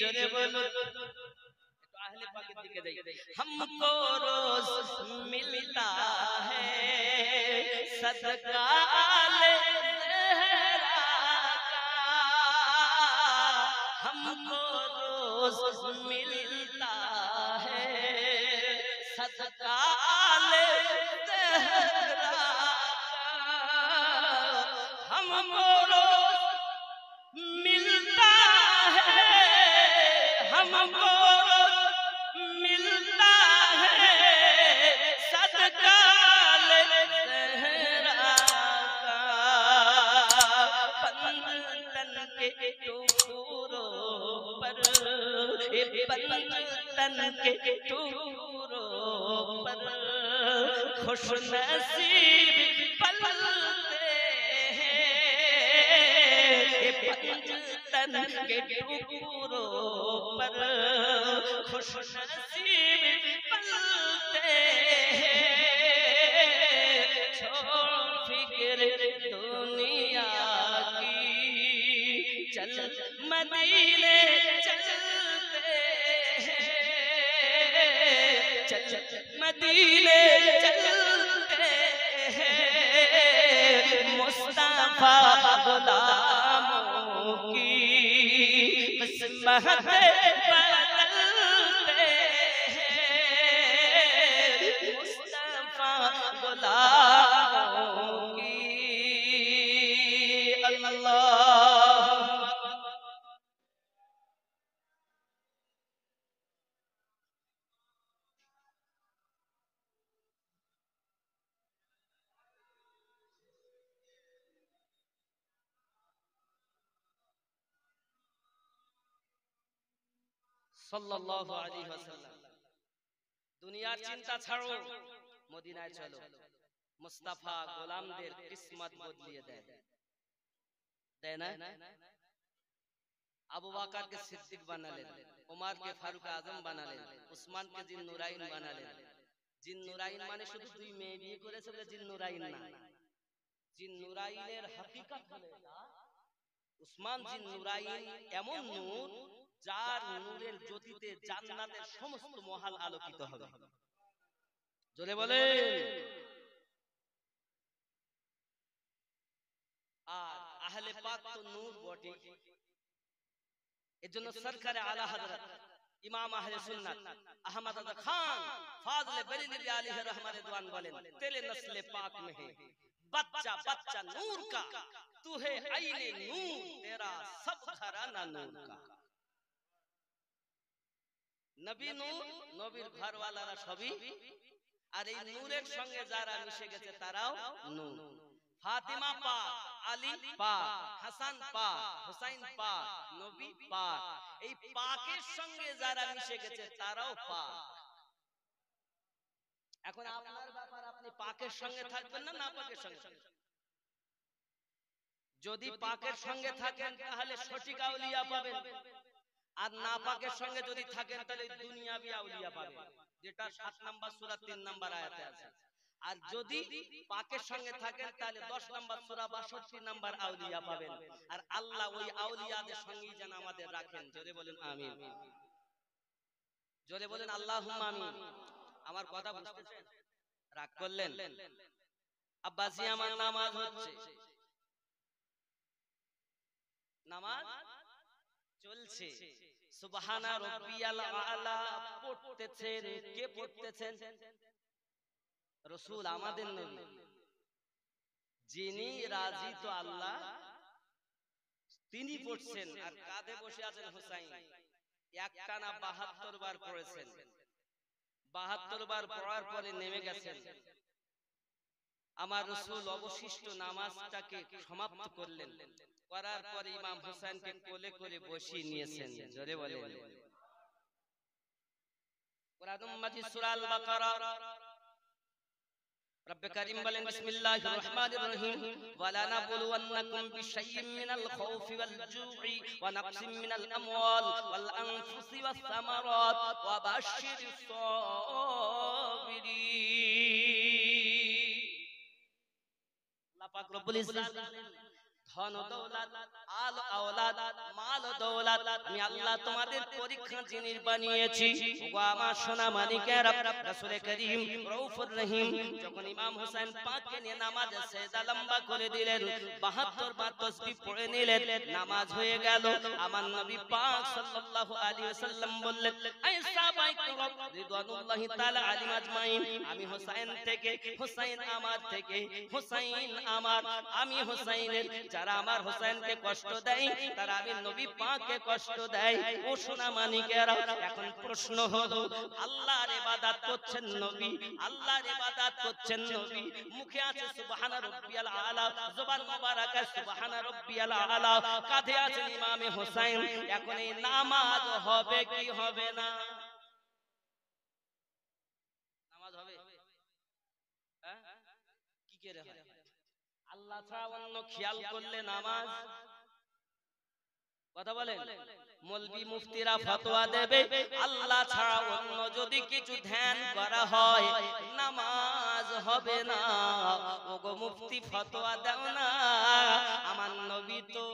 জোরে বলো अहले पाक दिखे जाइए हमको रोज मिलता है सदका आले ज़हरा का हमको रोज मिलता है सदका आले ज़हरा का हमको रोज मिलता है हमको मिलता है सदका ज़हरा का पंजतन के टुकड़ों पर पंजतन के टुकड़ों पर खुश नसीब पलते हैं पंजतन के टुकड़ों पर खुश नसीब पलते हैं छोड़ फिक्र दुनिया की चल मदीने चलते हैं चल मदीने चलते हैं मुस्तफा गुलामों की किस्मत बदलते हैं मुस्तफा गुलामों की अल्लाह सल्लल्लाहु अलैहि वसल्लम दुनियार चिंता ছাড়ো মদিনায় চলো মুস্তাফা গোলামদের কিসমত বদলিয়ে দেয় দেয় না আবু বকরকে সিদ্দিক বানালেন ওমরকে ফারুক আজম বানালেন উসমানকে জিন্নুরাইন বানালেন জিন্নুরাইন মানে শুধু দুই মেয়ে বিয়ে করেছে বলে জিন্নুরাইন না জিন্নুরাইনের হাকিকত হলো এটা উসমান জিন্নুরাইন এমন নূর যার নূরের জ্যোতিতে জান্নাতের সমস্ত মহল আলোকিত হবে জোরে বলেন আর আহলে পাক তো নূর বটে এজন্য সরকারে আলা হযরত ইমাম আহলে সুন্নাত আহমদ আদা খান ফাজলে বরেলভী আলাইহি रहमत रिदवान বলেন তেলে নসলে পাক में है बच्चा बच्चा नूर का तू है आईने नूर तेरा सब घराना नूर का নবী নূর নবীর ঘরওয়ালারা সবই আর এই নূরের সঙ্গে যারা মিশে গেছে তারাও নূর ফাতিমা পাক আলী পাক হাসান পাক হুসাইন পাক নবী পাক এই পাকের সঙ্গে যারা মিশে গেছে তারাও পাক এখন আপনার ব্যাপার আপনি পাকের সঙ্গে থাকবেন না না পাকের সঙ্গে যদি পাকের সঙ্গে থাকেন তাহলে সঠিক আউলিয়া পাবেন আর নাপাকের সঙ্গে যদি থাকেন তাহলে দুনিয়াবি আউলিয়া পাবেন যেটা 7 নাম্বার সূরা 3 নাম্বার আয়াতে আছে আর যদি পাকের সঙ্গে থাকেন তাহলে 10 নাম্বার সূরা 62 নাম্বার আউলিয়া পাবেন আর আল্লাহ ওই আউলিয়াদের সঙ্গেই যেন আমাদের রাখেন জোরে বলেন আমিন জোরে বলেন আল্লাহুম্মা আমিন আমার কথা বুঝতেছেন রাগ করলেন আব্বাসি আমার নামাজ হচ্ছে নামাজ চলছে সুবহানা রাব্বিয়াল আলা পড়তেছেন কে পড়তেছেন রাসূল আমাদের নবী যিনি রাজি তো আল্লাহ তিনি পড়ছেন আর কাঁধে বসে আছেন হুসাইন একটানা 72 বার পড়েছেন 72 বার পড়ার পরে নেমে গেছেন আমার রাসূল অবশিষ্ট নামাজটাকে সমাপ্ত করলেন করার পরে ইমাম হুসাইনকে কোলে করে বসিয়ে নিয়েছেন জোরে বলেন কোরআন মাজিদ সূরা আল বাকারা رب كريم بلن بسم الله الرحمن الرحيم ولا نبلونكم بشيء من الخوف والجوع ونقص من الأموال والأنفس والثمرات وبشر الصابرين الله পাক রব্বুল ইজ্জত ধন দৌলত আল আওলাদ মাল মাল ও দৌলত আমি আল্লাহ তোমাদের পরীক্ষা জিনিস বানিয়েছি। ওগো আমার সোনা মানিকেরা, রাসূল করিম রউফুর রহিম যখন ইমাম হোসেন পাককে নিয়ে নামাজে সেজদা লম্বা করে দিলেন, 72 বার তাসবিহ পড়ে নিলেন, নামাজ হয়ে গেল। আমার নবী পাক সাল্লাল্লাহু আলাইহি ওয়াসাল্লাম বললেন, এই সাহাবায়ে কিরাম রিদওয়ানুল্লাহি তাআলা আলাইহিম আজমাইন, আমি হোসেন থেকে, হোসেন আমার থেকে, হোসেন আমার, আমি হোসেনের, যারা আমার হোসেনকে কষ্ট দেয় তারা আমি নবী পাককে কষ্ট দেয়। ও সোনা মানিকেরা, এখন প্রশ্ন হলো, আল্লাহর ইবাদত করছেন নবী, আল্লাহর ইবাদত করছেন নবী, মুখে আছে সুবহানা রাব্বিয়াল আলা, জবান মোবারকে সুবহানা রাব্বিয়াল আলা, কাঁধে আছে ইমামে হোসেন, এখন এই নামাজ হবে কি হবে না? নামাজ হবে? হ্যাঁ, কি করে হয়? আল্লাহ ছাড়া অন্য খেয়াল করলে নামাজ, কথা বলেন, মৌলবি মুফতিরা ফতোয়া দেবে আল্লাহ ছাড়া অন্য যদি কিছু ধ্যান করা হয় নামাজ হবে না। ওগো মুফতি ফতোয়া দাও না, আমার নবী তো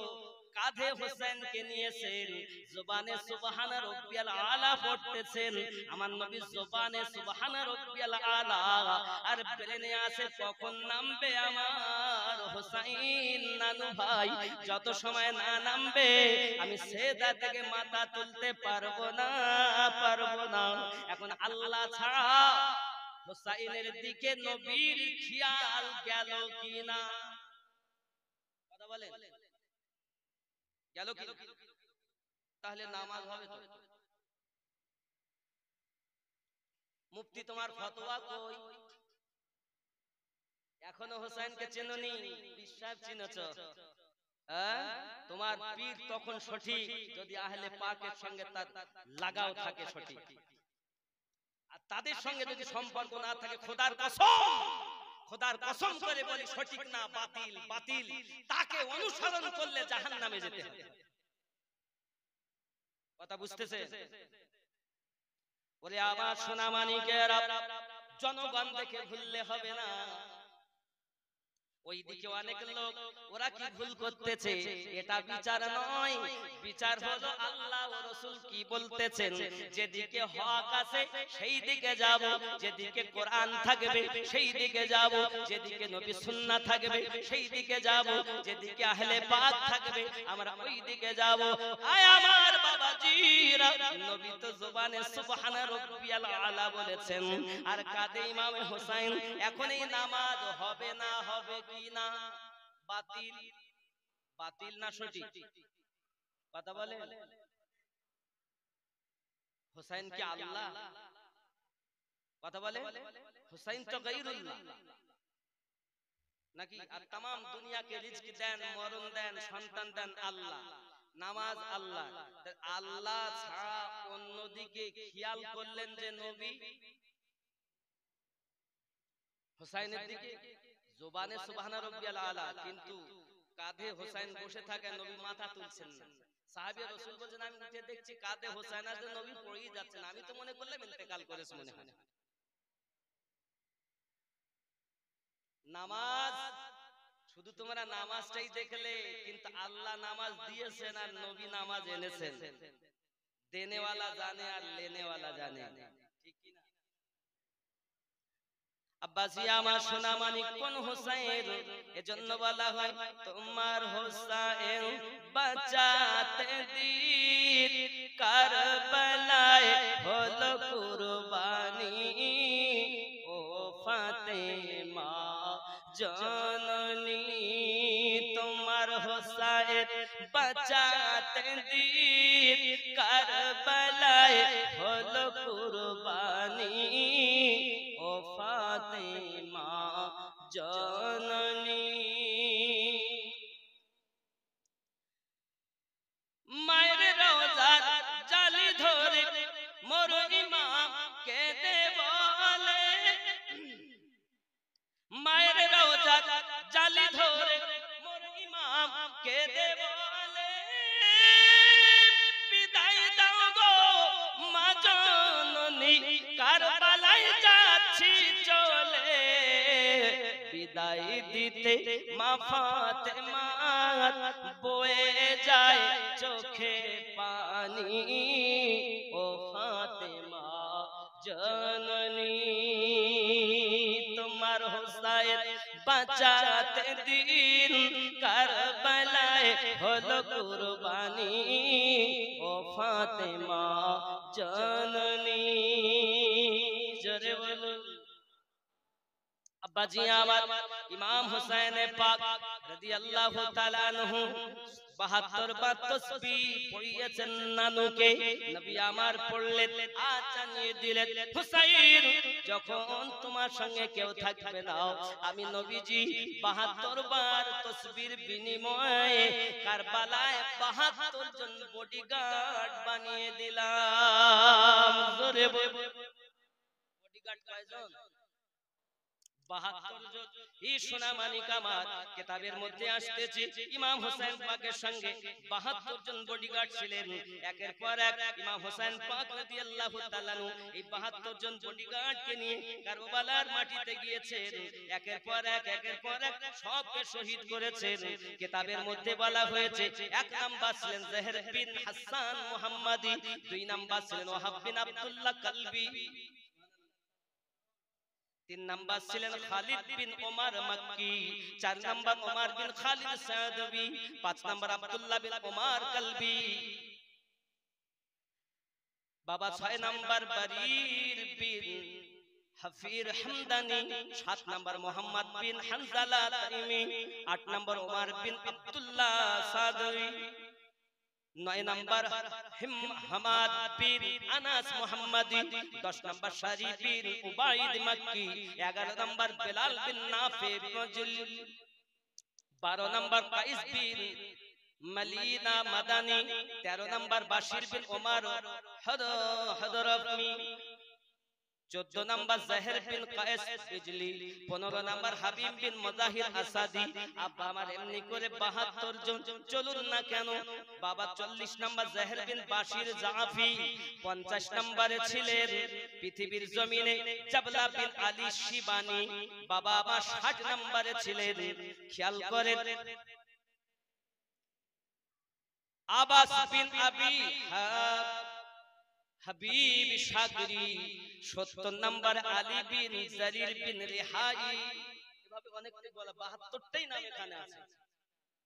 কাঁধে হোসেনকে নিয়েছেন, জবানে সুবহানা রাব্বিয়াল আলা পড়তেছেন, আমার নবী জবানে সুবহানা রাব্বিয়াল আলা, আর ব্রেনে আছে কখন নামবে আমার হোসেন নানু ভাই, যত সময় না নামবে আমি সেজদা থেকে মাথা তুলতে পারবো না, পারবো না। এখন আল্লাহ ছাড়া হোসেনের দিকে নবীর খেয়াল গেল কিনা? কথা বলেন, গেল কি? তাহলে নামাজ হবে তো? মুফতি তোমার ফতোয়া কই? এখনো হোসেনকে চেননি, বিশ্বাস চিনেছ? তোমার পীর তখন সঠিক যদি আহলে পাকের সঙ্গে তার লাগাও থাকে সঠিক, আর তাদের সঙ্গে যদি সম্পর্ক না থাকে খোদার কসম, খোদার কসম করে বলি সঠিক না, বাতিল, বাতিল, তাকে অনুসরণ করলে জাহান্নামে যেতে হবে। কথা বুঝতেছে? ওরে আমার সোনা মানিকেরা, জনগণ দেখে ভুললে হবে না। ওইদিকে অনেক লোক ওরা কি ভুল করতেছে এটা বিচার নয়, বিচার হলো আল্লাহ ও রাসূল কি বলতেছেন। যেদিকে হক আছে সেই দিকে যাব, যেদিকে কোরআন থাকবে সেই দিকে যাব, যেদিকে নবী সুন্নাহ থাকবে সেই দিকে যাব, যেদিকে আহলে পাক থাকবে আমরা ওই দিকে যাব। আয় আমার বাবাজিরা, নবী তো জবানে সুবহানা রাব্বিয়াল আলা বলেছেন, আর কাঁধে ইমাম হোসেন। এখন এই নামাজ হবে না হবে কি না? বাতিল, বাতিল না সঠিক? কথা বলে, হোসেন কি আল্লাহ? কথা বলে, হোসেন তো গায়রুল্লাহ নাকি? আর तमाम দুনিয়াকে রিজক দেন, মরণ দেন, সন্তান দেন আল্লাহ, নামাজ আল্লাহ। আল্লাহ ছাড়া অন্যদিকে খেয়াল করলেন যে নবী হোসেনের দিকে, জবানে সুবহানা রাব্বিয়াল আলা, কিন্তু কাঁধে হোসেন বসে থাকে, নবী মাথা তুলছেন না। সাহাবী রাসূল বলেন আমি উঠে দেখছি কাঁধে হোসেন আছে, নবী পড়েই যাচ্ছেন, আমি তো মনে করলাম ইন্তেকাল করেছে মনে হয়। নামাজ শুধু তোমরা নামাজটাই দেখলে, কিন্তু আল্লাহ নামাজ দিয়েছেন আর নবী নামাজ এনেছেন। দেনেওয়ালা জানে আর লেনেওয়ালা জানে, ঠিক কি না? আব্বাসি আমার সোনা মানিক কোন হোসেন, এজন্য বলা হয় তোমার হোসেন বাঁচাতে দিন কারবালায় হলো কুরবানি, ও ফাতেমা জননী তোমার হোসেন বাঁচাতে দিন কারবালায় হলো কুরবানি, ও ফাতেমা জননী। মায়ের রওজার জালি ধরে মোর ইমাম কেঁদে বলে, মায়ের রওজার জালি ধরে মোর ইমাম কেঁদে বলে, বিদায় দাও গো মা জননী কারবালায় যাচ্ছি চলে, বিদায় দিতে খুশিতে মা ফাতেমা বয়ে যায় চোখে পানি ও ফাতেমা জননী তোমার হোসাইন বাঁচাতে দিন কারবালায় হলো কুরবানি ও ফাতেমা জননী জোরে বলুন আব্বাজি আমার ইমাম হুসাইন পাক রাদিয়াল্লাহু তাআলা আনহু 72 বার তাসবিহ পড়িয়েছেন নানুকে নবী আমার পড়লেন আজ জানিয়ে দিলেন হুসাইন যখন তোমার সঙ্গে কেউ থাকবে না আমি নবীজি 72 বার তাসবিহর বিনিময়ে কারবালায় 72 জন বডিগার্ড বানিয়ে দিলাম জোরে বডিগার্ড কয়জন 72 জন এই সোনামানি কামার কিতাবের মধ্যে আসতেছে ইমাম হোসেন পাকের সঙ্গে 72 জন বডিগার্ড ছিলেন একের পর এক ইমাম হোসেন পাক রাদিয়াল্লাহু তাআলা এই 72 জন বডিগার্ডকে নিয়ে কারবালার মাটিতে গিয়েছেন একের পর এক সবকে শহীদ করেছেন কিতাবের মধ্যে বলা হয়েছে এক নাম্বার ছিলেন জহর বিন হাসান মুহাম্মাদি দুই নাম্বার ছিলেন ওয়াহাব বিন আব্দুল্লাহ কালবি তিন নাম্বার ছিলেন খালিদ বিন ওমর মক্কি চার number Omar bin Khalid Sadbi পাঁচ number Abdullah bin Omar Kalbi বাবা ছয় number Barir bin Hafir Hamdani সাত number Mohammad bin Hanzala Taimi আট number Omar bin Abdullah Sadbi 9 number Hamad bin Anas Muhammadi 10 number Sharif bin Ubaid Makki 11 number Bilal bin Nafi Rajul 12 number Qais bin Malina Madani 13 number Bashir bin Omar Hadrafmi 14 number Zahar bin Qayes easily 15 number Habib বিন মুজাহির আসাদি আব্বা আমার এমনি করে 72 জন চলুন না কেন বাবা 40 number Zahar বিন বাশির জাফি 50 নম্বরে ছিলেন পৃথিবীর জমিনে জাবলা বিন আলী শিবানী বাবা আবার 60 নম্বরে ছিলেন খেয়াল করেন আবাস বিন আবি হাবিব সাগরি 70 নম্বর আলী বিন জারির বিন রিহাই এভাবে অনেকটাই বলা 72টাই নাম এখানে আছে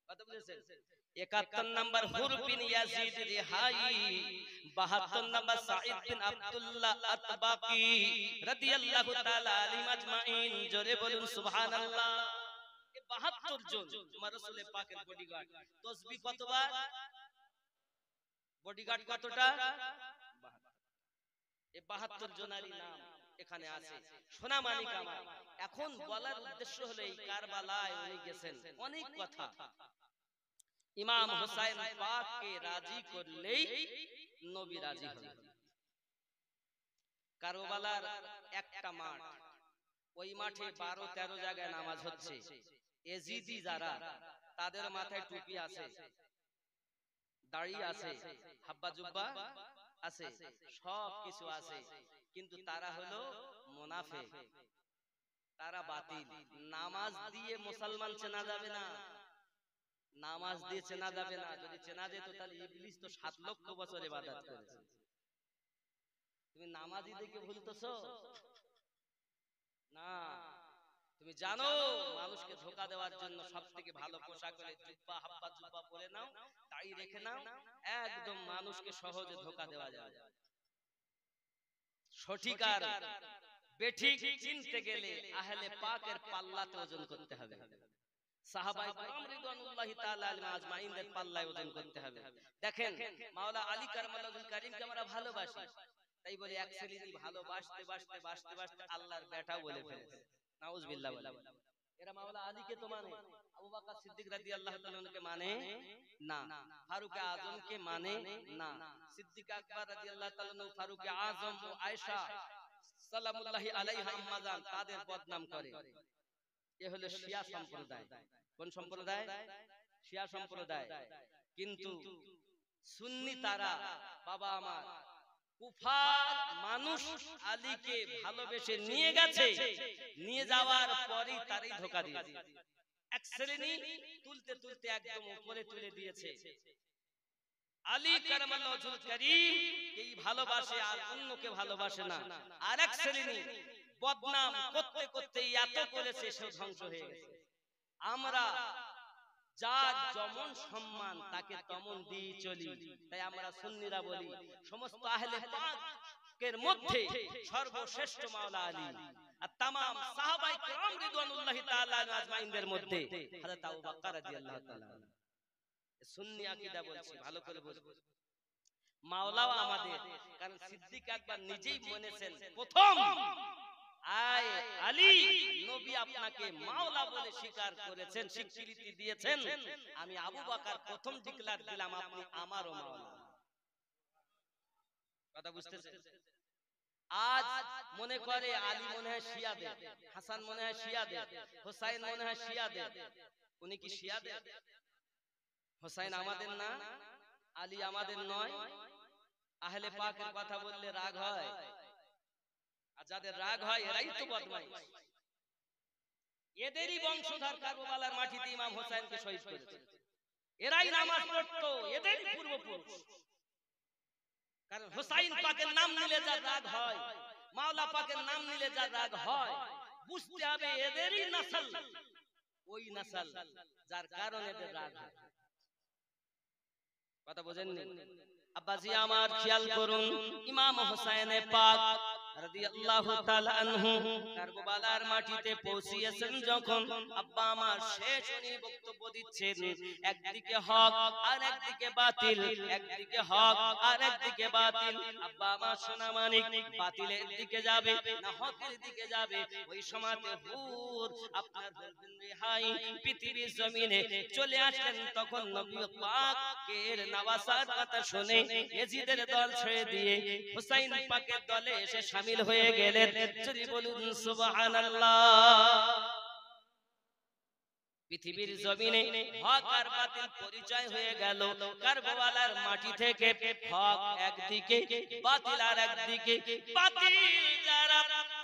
কথা বুঝেছেন 71 নম্বর হুর বিন ইয়াজিদ রিহাই 72 নম্বর সাঈদ বিন আব্দুল্লাহ আতবাকি রাদিয়াল্লাহু তাআলা আলাইহিম আজমাইন জোরে বলুন সুবহানাল্লাহ এই 72 জন আমার রাসূল পাকের বডিগার্ড তাসবিহ কতবার বডিগার্ড কতটা 72 জনারই নাম এখানে আছে সোনামানি কামার এখন বলার উদ্দেশ্য হলো এই কারবালায় উনি গেছেন অনেক কথা ইমাম হুসাইন পাককে রাজি করলেই নবী রাজি হলেন কারবালার একটা মাঠ ওই মাঠে 12-13 জায়গায় নামাজ হচ্ছে এজিদি যারা তাদের মাথায় টুপি আছে দাড়ি আছে হাব্বা জুব্বা আছে সব কিছু আছে কিন্তু তারা হলো মুনাফিক তারা বাতিল নামাজ দিয়ে মুসলমান চেনা যাবে না নামাজ দিয়ে চেনা যাবে না যদি চেনা যেত তাহলে ইবলিস তো 7 লক্ষ বছর ইবাদত করেছে তুমি নামাজি দেখে ভুলতেছো না তুমি জানো মানুষকে ধোঁকা দেওয়ার জন্য সবথেকে ভালো পোশাক হলো জুব্বা হাব্বা জুব্বা পরে নাও দাড়ি রেখে নাও একদম মানুষকে সহজে ধোঁকা দেওয়া যায় সঠিক আর বেঠিক চিনতে গেলে আহলে পাকের পাল্লাতে ওজন করতে হবে সাহাবায়ে কেরাম রিদওয়ানুল্লাহি তাআলা আলাইহিম আজমাইনদের পাল্লায় ওজন করতে হবে দেখেন মাওলানা আলী কারমাল্লাহুল কারীমকে আমরা ভালোবাসি তাই বলে এক শ্রেণী ভালোবাসতে বাসতে বাসতে বাসতে আল্লাহর বেটা বলে ফেলেছে নাউজুবিল্লাহ বলে এরা মাওলানা আলীকে তো মানে আবু বকর সিদ্দিক রাদিয়াল্লাহু তাআলা কে মানে না ফারুক আজমকে মানে না সিদ্দিক আকবর রাদিয়াল্লাহু তাআলা ফারুক আজম ও আয়েশা সালামুল্লাহি আলাইহা আম্মাজান তাদের বদনাম করে এ হলো শিয়া সম্প্রদায় কোন সম্প্রদায় শিয়া সম্প্রদায় কিন্তু সুন্নি তারা বাবা আমার কুফার মানুষ আলীকে ভালোবেসে নিয়ে গেছে নিয়ে যাওয়ার পরই তারই ধোঁকা দিয়েছে এক শ্রেণী তুলতে তুলতে একদম উপরে তুলে দিয়েছে। আলী কারামাল্লাহু ওয়াজহুল কারীম এই ভালোবাসে আর অন্যকে ভালোবাসে না। আর এক শ্রেণী বদনাম করতে করতে এত করেছে সে ধ্বংস হয়ে গেছে। আমরা যার যেমন সম্মান তাকে তেমন দিয়ে চলি। তাই আমরা সুন্নিরা বলি সমস্ত আহলে পাকের মধ্যে সর্বশ্রেষ্ঠ মাওলা আলী, আর तमाम সাহাবায়ে কেরাম রিদওয়ানুল্লাহি তাআলা আজমাইনদের মধ্যে হযরত আবু বকর রাদিয়াল্লাহু তাআলা। সুন্নি আকীদা বলছি, ভালো করে বুঝুন। মাওলাও আমাদের, কারণ সিদ্দিক আকবর নিজেই বলেছেন প্রথম, আয় আলী, নবী আপনাকে মাওলা বলে স্বীকার করেছেন, স্বীকৃতি দিয়েছেন। আমি আবু বকর প্রথম ডিক্লার দিলাম আপনি আমারও মাওলা। কথা বুঝতেছেন? আজ মনে করে আলী মনে হয় শিয়াদের, হাসান মনে হয় শিয়াদের, হোসাইন মনে হয় শিয়াদের। উনি কি শিয়াদের? হোসাইন আমাদের না, আলী আমাদের নয়। আহলে পাকের কথা বললে রাগ হয়, আর যাদের রাগ হয় এরাই তো বদমাইশ। এদেরই বংশধর কারবালার মাটিতে ইমাম হোসেনকে শহীদ করেছে। এরাই নামাজ পড়তো, এদেরই পূর্বপুরুষ। কারণ হোসাইন পাকের নাম নিলে যার রাগ হয়, মাওলা পাকের নাম নিলে যার রাগ হয়, বুঝতে হবে এদেরই নসল, ওই নসল যার কারণে এদের রাগ হয়। কথা বোঝেননি? আব্বাজি আমার খেয়াল করুন, ইমাম হোসেন পাক রাদিয়াল্লাহু তাআলা আনহু কারবালার মাটিতে পৌঁছিয়েছেন যখন, আব্বা আমার শেষ উনি বক্তব্য দিচ্ছেন, একদিকে হক আর একদিকে বাতিল, একদিকে হক আর একদিকে বাতিল। আব্বা আমার সোনা মানিক বাতিলের দিকে যাবে না হকের দিকে যাবে? ওই সময়তে হুর আপনার বলবেন রেহাই পৃথিবীর জমিনে চলে আসলেন। তখন নবী পাকের নওয়াসার কথা শুনে ইয়াজিদের দল ছেড়ে দিয়ে হুসাইন পাকের দলে এসে শামিল হয়ে গেলেন। যদি বলুন সুবহানাল্লাহ। পৃথিবীর জমিনে হক আর বাতিল পরিচয় হয়ে গেল কারবালার মাটি থেকে। হক একদিকে, বাতিল আর একদিকে। বাতিল যারা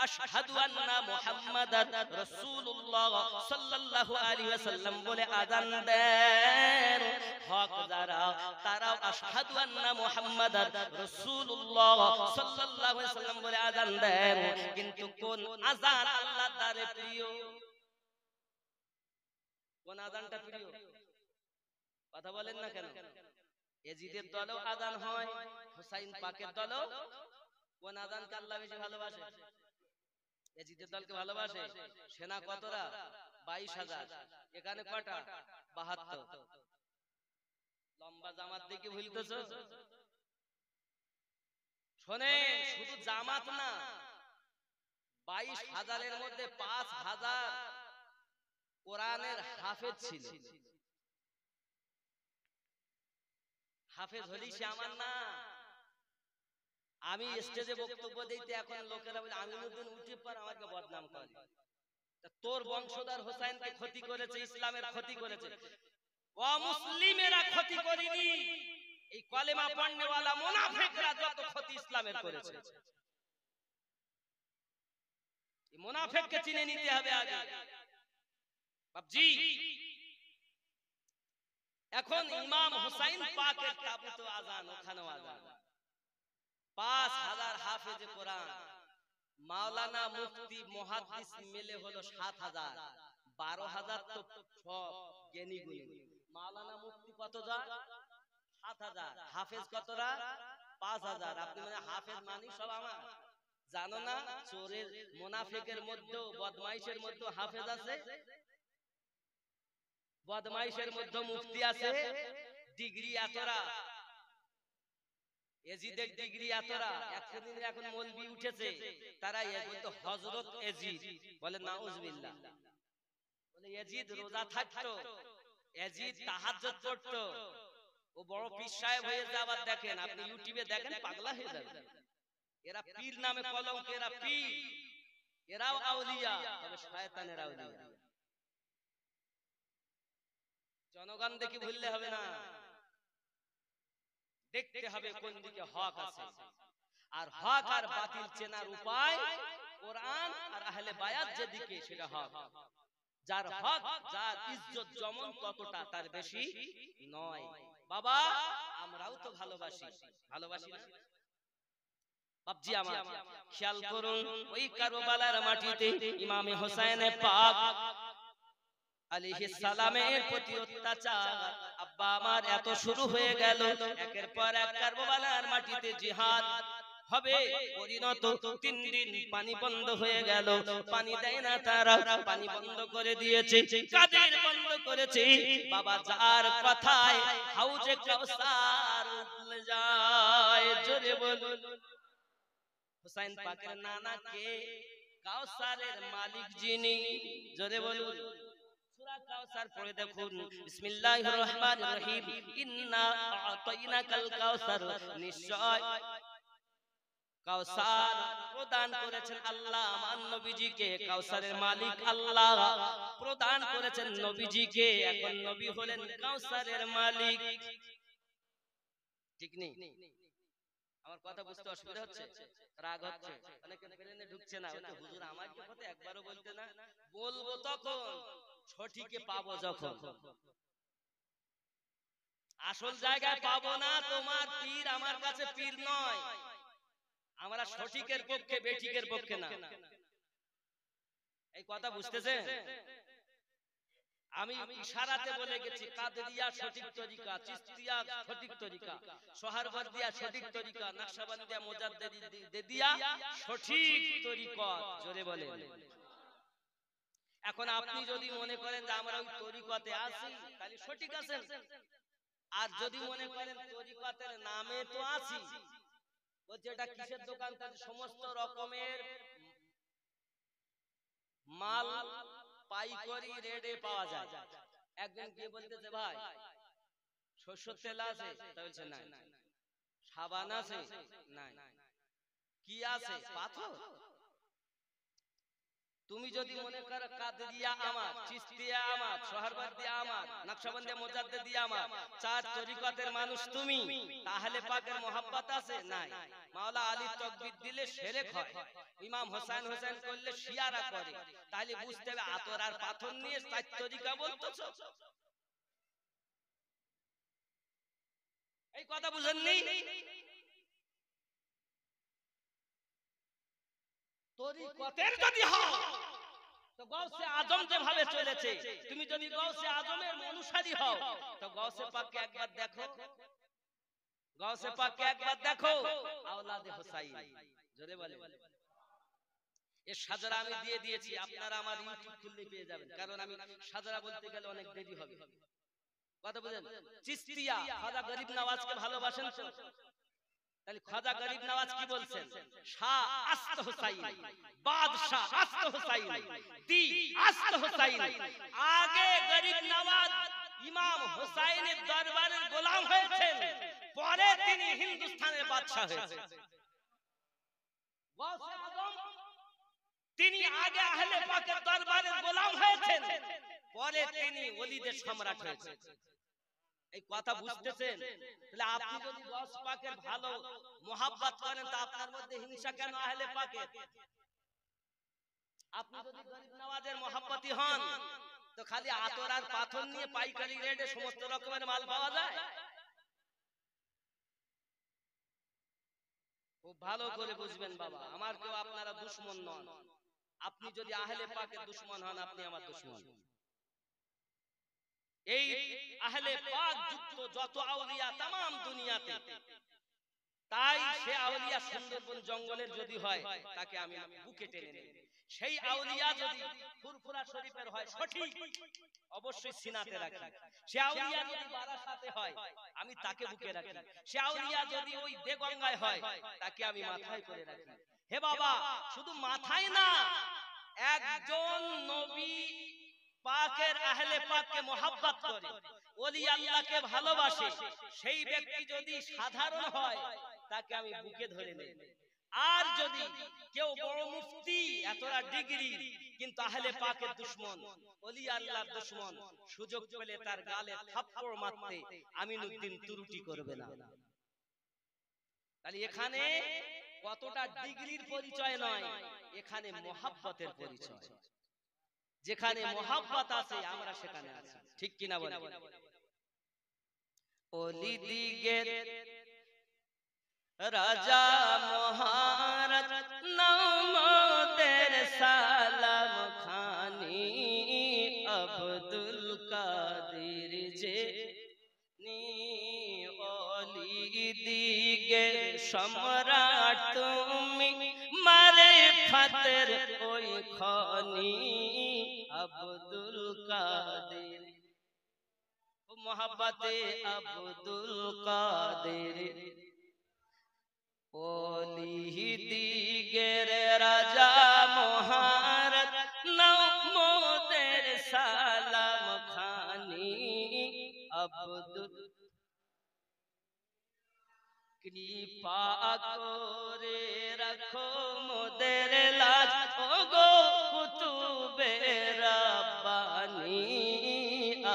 আশহাদু আন্না মুহাম্মাদার রাসূলুল্লাহ সাল্লাল্লাহু আলাইহি ওয়াসাল্লাম বলে আযান দেন, হক যারা তারাও আশহাদু আন্না মুহাম্মাদার রাসূলুল্লাহ সাল্লাল্লাহু আলাইহি ওয়াসাল্লাম বলে আযান দেন। কিন্তু কোন আযান আল্লাহর দ্বারে প্রিয়? কোন আযানটা প্রিয়? কথা বলেন না কেন? ইয়াজিদের দলেও আযান হয়, হুসাইন পাকের দলেও। কোন আযানকে আল্লাহ বেশি ভালোবাসে? ইয়াজিদের দলকে ভালোবাসে। সেনা কতরা? 22,000। এখানে কয়টা? 72। লম্বা জামাত দেখে ভুলতেছো? শোনেন, শুধু জামাত না, 22,000-এর মধ্যে 5,000 কোরআনের হাফেজ ছিল। হাফেজ হলি সে আমার না। আমি স্টেজে বক্তব্য দিতে এখন লোকেরা বলে আমিনুদ্দিন উঠে পর আমাকে বদনাম করে। তোর বংশধর হোসেনকে ক্ষতি করেছে, ইসলামের ক্ষতি করেছে। অমুসলিমেরা ক্ষতি করেনি, এই কলেমা পড়নেওয়ালা মুনাফিকরা যত ক্ষতি ইসলামের করেছে। এই মুনাফিককে চিনে নিতে হবে আগে। বাপজি, এখন ইমাম হুসাইন পাকের তাবুতে আযান, ওখানেও আযান। 5,000 হাফেজে কোরআন, মাওলানা মুফতি মুহাদ্দিস মিলে হলো 7,000। 12,000 তো সব জ্ঞানী গুণী। মাওলানা মুফতি কত যায়? 7,000। হাফেজ কতরা? 5,000। আপনি মানে হাফেজ মানি সব আমার জানো না? চোরের মুনাফিকের মধ্যেও, বদমাইশের মধ্যেও হাফেজ আছে, বদমাইশের মধ্যে মুফতি আছে। ডিগ্রি এতরা, এজিদের ডিগ্রি এতরা। একদিন এখন মৌলবি উঠেছে, তারা বলতো হযরত এজিদ, বলে নাউজুবিল্লাহ। বলে এজিদ রোজা থাকতো, এজিদ তাহাজ্জুদ পড়তো, ও বড় পীর সাহেব হয়ে যাবার। দেখেন আপনি ইউটিউবে দেখেন, পাগলা হয়ে যাবেন। এরা পীর নামে কলঙ্ক, এরা পীর, এরাও আউলিয়া, তবে শয়তানের আউলিয়া। জনগণ দেখি ভুললে হবে না, দেখতে হবে কোন দিকে হক আছে। আর হক আর বাতিল চেনার উপায় কোরআন আর আহলে বায়াত যেদিকে, সেটা হক। যার হক যার ইজ্জত যেমন ততটা তার বেশি নয়। বাবা আমরাও তো ভালোবাসি, ভালোবাসি না বাপজি আমার? খেয়াল করুন ওই কারবালার মাটিতে ইমামে হোসেন পাক আলাইহিস সালামের প্রতি অত্যাচার আব্বা আমার এত শুরু হয়ে গেল, একের পর এক কারবালার মাটিতে জিহাদ হবে পরিণত। 3 দিন পানি বন্ধ হয়ে গেল, পানি দেয় না তারা, পানি বন্ধ করে দিয়েছে। কাদের বন্ধ করেছে? বাবা যার কথায় হাউজে কাউসার উঠলে যায়। জোরে বলুন হুসাইন পাকের নানা কে? কাউসারের মালিক যিনি। জোরে বলুন সূরা কাউসার পড়ে দেখুন। বিসমিল্লাহির রহমানির রহিম। ইন্না আতাইনাকাল কাউসার, নিশ্চয় কাউসার প্রদান করেছেন আল্লাহ আমার নবীজিকে। কাউসারের মালিক আল্লাহ, প্রদান করেছেন নবীজিকে। এখন নবী হলেন কাউসারের মালিক। ঠিক নেই? আমার কথা বুঝতে অসুবিধা হচ্ছে? রাগ হচ্ছে? অনেকে ব্রেনে ঢুকছে না। ওই হুজুর আমাকে কথা একবারও বলতে না। বলবো তখন সঠিকে পাবো যখন। আসল জায়গায় পাবো না। তোমার পীর আমার কাছে পীর নয়। আমরা সঠিকের পক্ষে, বেঠিকের পক্ষে না। এই কথা বুঝতেছেন? আমি ইশারাতে বলে গেছি কাদরিয়া সঠিক তরিকা, চিশতিয়া সঠিক তরিকা, সোহরাওয়ার্দিয়া সঠিক তরিকা, নকশবন্দিয়া মুজাদ্দিদিয়া সঠিক তরিকত। জোরে বলেন। এখন আপনি যদি মনে করেন যে আমরা ওই তরিকতে আছি তাহলে সঠিক আছেন, আর যদি মনে করেন তরিকতের নামে তো আছি, বলছে এটা কিসের দোকান? তাহলে সমস্ত রকমের মাল পাইকারি রেটে পাওয়া যায়। একজন গিয়ে বলতেছে ভাই সরষের তেল আছে? তা বলছে নাই। সাবান আছে? নাই। কি আছে? পাথর। তুমি যদি মনে করো কাদরিয়া আমার, চিশতিয়া আমার, সোহরাওয়ার্দিয়া আমার, নকশবন্দিয়া মুজাদ্দিদিয়া আমার, 4 তরিকতের মানুষ তুমি, তাহলে পাকের মোহাব্বত আছে? নাই। মাওলা আলী তাকবীর দিলে শিরক হয়, ইমাম হোসেন হোসেন করলে শিয়ারা করে। তাহলে বুঝতে হবে আতর আর পাথর নিয়ে 4 তরিকা বলতেছো। এই কথা বুঝেননি? তরিকতের যদি হয় তো গৌসে আজম যেভাবে চলেছে, তুমি যদি গৌসে আজমের অনুসারী হও তো গৌসে পাককে একবার দেখো, গৌসে পাককে একবার দেখো। আওলাদে হোসাইন। জোরে বলে। এর সাজারা আমি দিয়ে দিয়েছি, আপনারা আমার ইউটিউব খুললে পেয়ে যাবেন, কারণ আমি সাজারা বলতে গেলে অনেক দেরি হবে। কথা বুঝেন? চিশতিয়া খাজা গরিব নওয়াজকে ভালোবাসেন তো? তাহলে খাজা গরিব নওয়াজ কি বলছেন? শাহ আস্ত হুসাইন, বাদশাহ আস্ত হুসাইন, দি আস্ত হুসাইন। আগে গরিব নওয়াজ ইমাম হুসাইনের দরবারের গোলাম হয়েছেন, পরে তিনি হিন্দুস্তানের বাদশা হয়েছেন। গাউসে আজম তিনি আগে আহলে পাকের দরবারের গোলাম হয়েছেন, পরে তিনি ওলিদের সম্রাট হয়েছেন। এই কথা বুঝতেছেন? তাহলে আপনি যদি গাউস পাকের ভালো মোহাব্বত করেন তা আপনার মধ্যে হিংসা কেন আহলে পাকের? আপনি যদি গরিব নওয়াজের মোহাব্বতি হন তো খালি আতর আর পাথর নিয়ে পাইকারি রেটে সমস্ত রকমের মাল পাওয়া যায়। খুব ভালো করে বুঝবেন বাবা, আমার কেউ আপনারা দুশমন নন। আপনি যদি আহলে পাকের দুশমন হন আপনি আমার দুশমন। এই আহলে পাক যুক্ত যত আউলিয়া তামাম দুনিয়াতে, তাই সে আউলিয়া সুন্দরবন জঙ্গলের যদি হয় তাকে আমি বুকে টেনে নেব। সেই আউলিয়া যদি ফুরফুরা শরীফের হয় সঠিক, অবশ্যই সিনাতে রাখি। সে আউলিয়া যদি বারাসাতে হয় আমি তাকে বুকে রাখি। সে আউলিয়া যদি ওই দেগঙ্গায় হয় তাকে আমি মাথায় করে রাখি। হে বাবা, শুধু মাথায় না, একজন নবী পাকের আহলে পাককে মোহাব্বত করে, ওলি আল্লাহকে ভালোবাসে, সেই ব্যক্তি যদি সাধারণ হয় তাকে আমি বুকে ধরে নেব। আর যদি কেউ বড় মুফতি, এতটা ডিগ্রি, কিন্তু আহলে পাকের দুশমন, ওলি আল্লাহর দুশমন, সুযোগ পেলে তার গালে থাপ্পড় মারতে আমিনউদ্দিন ত্রুটি করবে না। তাহলে এখানে কতটা ডিগ্রির পরিচয় নয়, এখানে মোহাব্বতের পরিচয়। যেখানে মোহাব্বত আছে আমরা সেখানে আছি, ঠিক কিনা বলেন? ওলি দিগের রাজা মহারাজ নামদের সালাম খানি আব্দুল কাদের যে ওলি দিগের সম্রাট তুমি মারে ফাতের ওই খনি আব্দুল কাদের মোহাব্বতে আব্দুল কাদের ওলি দিগের রাজা মহারাজ নামদের সালাম খানি আব্দুল কৃপা করে রাখো মোদের লাজ ওগো কুতুবে রাব্বানি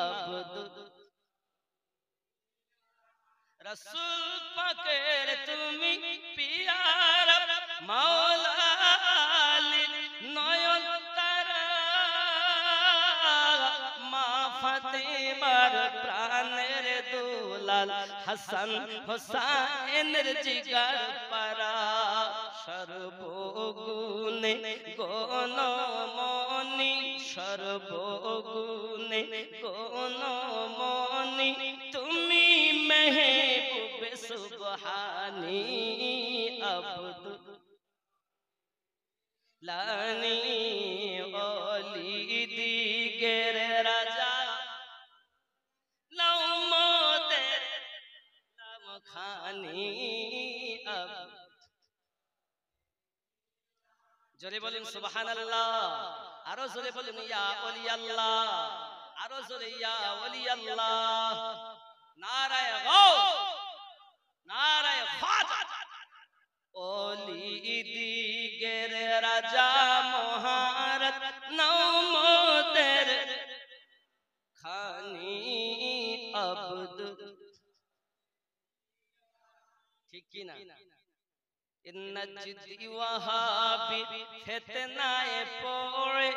আব্দুল রাসূল পাকের তুমি পিয়ারা মাওলা আলী নয়ন তারা মা ফাতেমার প্রাণের দুলাল হাসান হোসেনের জিগার পারা সর্বগুণে গণমনি সর্বগুণে গণমনি তুমি মেহবুবে সুবহানি আব্দুল লানি ওলি দিগের রাজা নামদের নাম খানি জোরে বলেন সুবহানাল্লাহ, আরো জোরে বলেন ইয়া ওলি আল্লাহ, আরো জোরে ইয়া ওলি আল্লাহ। নারায়ে গাউস, নারায়ে খাজা। ওলি দিগের রাজা মহারাজ নামদের খানি আব্দুল, ঠিক কি না? নজদি ওয়াহাবি ফিতনায় পড়ে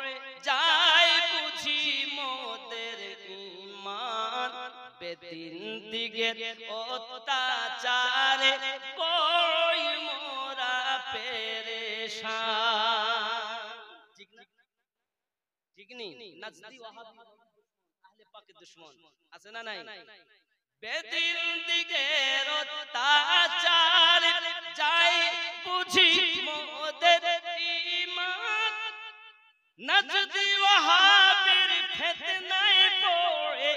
যায় বুঝি মোদের ঈমান বেদিন দিগের অত্যাচারে কই মোরা পেরেশান, ঠিক না? ঠিক নি? নজদি ওয়াহাবি আহলে পাকের দুশমন আছে না নাই? বেদিন দিগের অত্যাচারে যায় বুঝি মোদের ঈমান নজদি ওয়াহাবির ফিতনায় পড়ে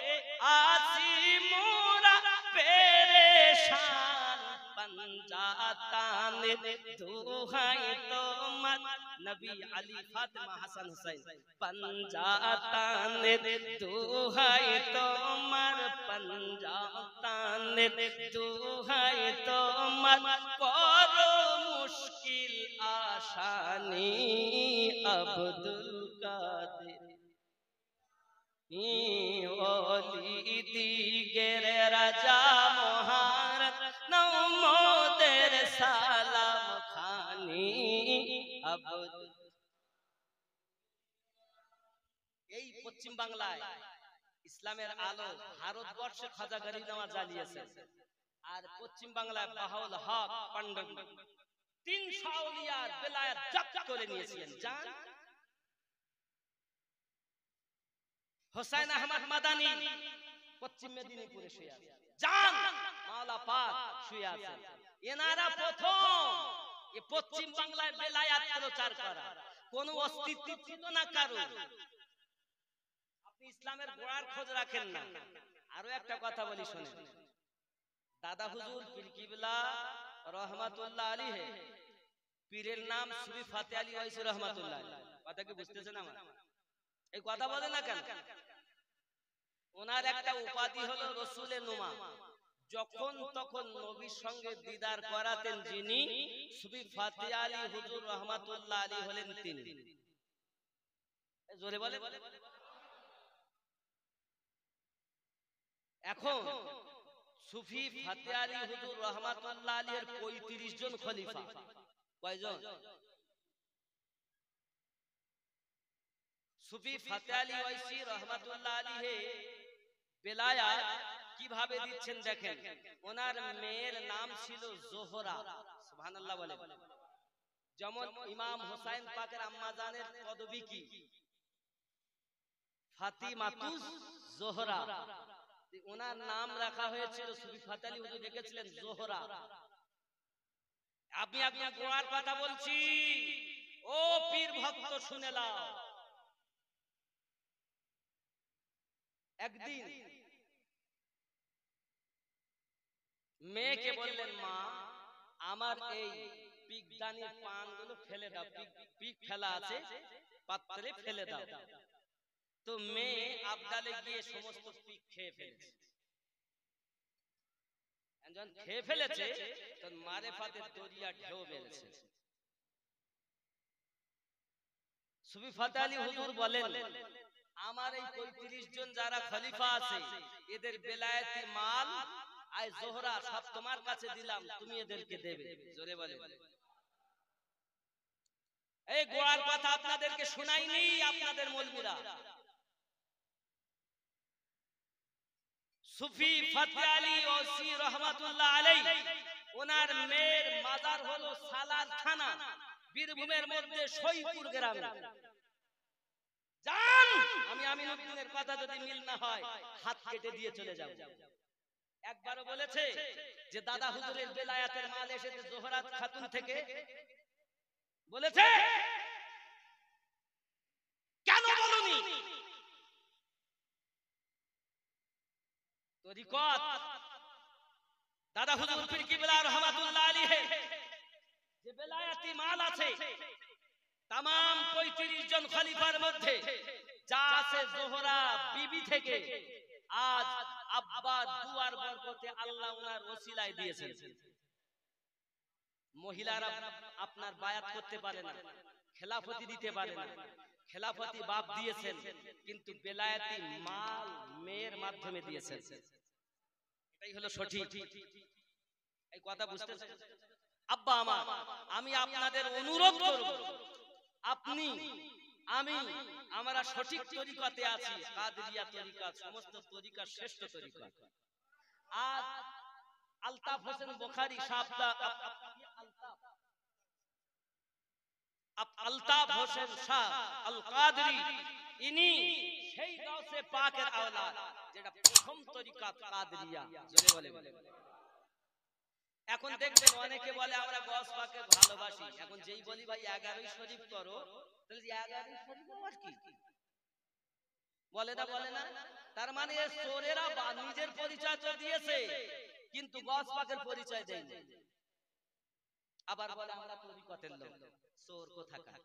আসি মোরা পেরেশান পাঞ্জাতানের দোহাই তোমার নবী আলী ফাতেমা হাসান হুসাইন পাঞ্জাতানের দোহাই তোমার পাঞ্জাতানের দোহাই তোমার করো মুশকিল আসানি আব্দুল কাদের ওলি দিগের রাজা মহারাজ নামদের সালাম খানি আব্দুল। এই পশ্চিম বাংলায় ইসলামের আলো ভারতবর্ষে খাজা গরিব নওয়াজ জ্বালিয়েছে, আর পশ্চিম বাংলায় বাহাউল হক পান্ডব 300 আউলিয়ার বেলায়েত জব্দ করে নিয়েছিলেন। জান হোসেন আহমদ মাদানী পশ্চিম মেদিনীপুরে শুয়ে আছে, জান মাওলা পাক শুয়ে আছে। এনারা প্রথম এই পশ্চিম বাংলায় বেলায়েত প্রচার করা, কোন অস্তিত্ব ছিল না কারো। আপনি ইসলামের গোড়ার খোঁজ রাখেন না। আরো একটা কথা বলি শুনেন, দাদা হুজুর পীর কিবলা রহমাতুল্লাহ আলাইহি পীরের নাম সুফি ফাতে আলী ওয়াইসি রহমাতুল্লাহ আলাইহি। কথা কি বুঝতেছেন আমার? এই কথা বলে না কেন? ওনার একটা উপাধি হলো রসুলে নুমা। যখন তখন নবীর সঙ্গে দিদার করাতেন যিনি, সুফি ফাতে আলী হুজুর রহমাতুল্লাহ আলাইহি হলেন তিনি। জোরে বলে। এখন সুফি ফাতে আলী হুজুর রহমাতুল্লাহ আলাইহির 35 জন খলিফা। কয়জন? সুফি ফাতে আলী ওয়াইসি রহমাতুল্লাহ আলাইহি বেলায়াত কিভাবে দিচ্ছেন দেখেন। ওনার মেয়ের নাম ছিল জোহরা, সুবহানাল্লাহ বলেন। যেমন ইমাম হোসেন পাকের আম্মা জানের পদবী কি? ফাতিমাতুজ জোহরা। ওনার নাম রাখা হয়েছিল, সুফি ফাতে আলী হুজুর রেখেছিলেন জোহরা। আমি একদম গোড়ার কথা বলছি, ও পীর ভক্ত শুনে নাও। একদিন মেয়েকে বললেন, মা আমার এই পিকদানির পানগুলো ফেলে দাও, পিক ফেলা আছে পাত্রে ফেলে দাও। তো মেয়ে আবদালে গিয়ে সমস্ত পিক খেয়ে ফেলেছে। যখন খেয়ে ফেলেছে তখন মারেফাতের দরিয়া ঢেউ মেরেছে। সুফি ফাতে আলী হুজুর বলেন, আমার এই 35 জন যারা খলিফা আছে এদের বেলায়েতি মাল আজ জোহরা সব তোমার কাছে দিলাম, তুমি এদেরকে দেবে। জোরে বলেন। এই গোয়ার কথা আপনাদেরকে শোনাইনি আপনাদের মৌলবীরা। সুফি ফাতে আলী ওসি রহমাতুল্লাহ আলাইহি ওনার মেয়ের মাজার হলো সালার থানা, বীরভূমের মধ্যে সইপুর গ্রামে। জান, আমি আমিনউদ্দিনের কথা যদি মিল না হয় হাত কেটে দিয়ে চলে যাব। একবারও বলেছে যে দাদা হুজুরের বেলায়াতের মাল এসেছে জোহরা খাতুন থেকে? বলেছে? কেন বলনি? তরিকত দাদা হুজুর পীর কিবলা রহমাতুল্লাহ আলাইহি যে বেলায়াতি মাল আছে তাম 35 জন খলিফার মধ্যে যা আছে জোহরা বিবি থেকে, আজ আব্বা দুয়ার বরকতে আল্লাহ ওনার ওসিলায় দিয়েছেন। মহিলারা আপনার বায়াত করতে পারে না, খেলাফতি দিতে পারে না, খেলাফতি বাপ দিয়েছেন, কিন্তু বেলায়েতি মাল মেয়ের মাধ্যমে দিয়েছেন। এটাই হলো সঠিক। এই কথা বুঝতেছেন? আব্বা আমার, আমি আপনাদের অনুরোধ করব, আপনি আমি আমরা সঠিক তরিকাতে আছি। কাদরিয়া তরিকা সমস্ত তরিকার শ্রেষ্ঠ তরিকা। আজ আলতাফ হোসেন বুখারী সাহেবদা আলতাফ হোসেন শাহ আল কাদরি, ইনি সেই গাউসে পাকের আওলাদ যেটা প্রথম তরিকা কাদরিয়া। জোরে বলে। এখন দেখবেন অনেকে বলে আমরা গাউস পাককে ভালোবাসি। এখন যেই বলি ভাই 11 শরীফ করো, তাহলে 11 শরীফ আবার কি বলে না? বলে না? তার মানে চোরেরা নিজের পরিচয় তো দিয়েছে কিন্তু গাউস পাকের পরিচয় দেয়নি। আবার বলে আমরা তরিকতের লোক। চোর কোথাকার।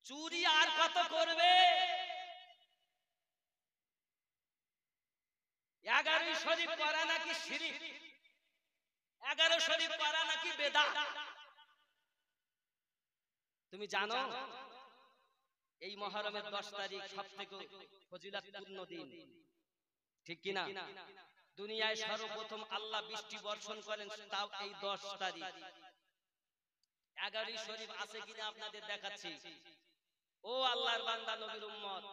চুরি আর কত করবে? 11 শরীফ করা নাকি শিরক, 11 শরীফ করা নাকি বেদাত। তুমি জানো এই মুহররমের 10 তারিখ সবথেকে ফজিলতপূর্ণ দিন, ঠিক কি না? দুনিয়ায় সর্বপ্রথম আল্লাহ বৃষ্টি বর্ষণ করেন তাও এই 10 তারিখ। 11 শরীফ আছে কিনা আপনাদের দেখাচ্ছি। ও আল্লাহর বান্দা নবীর উম্মত,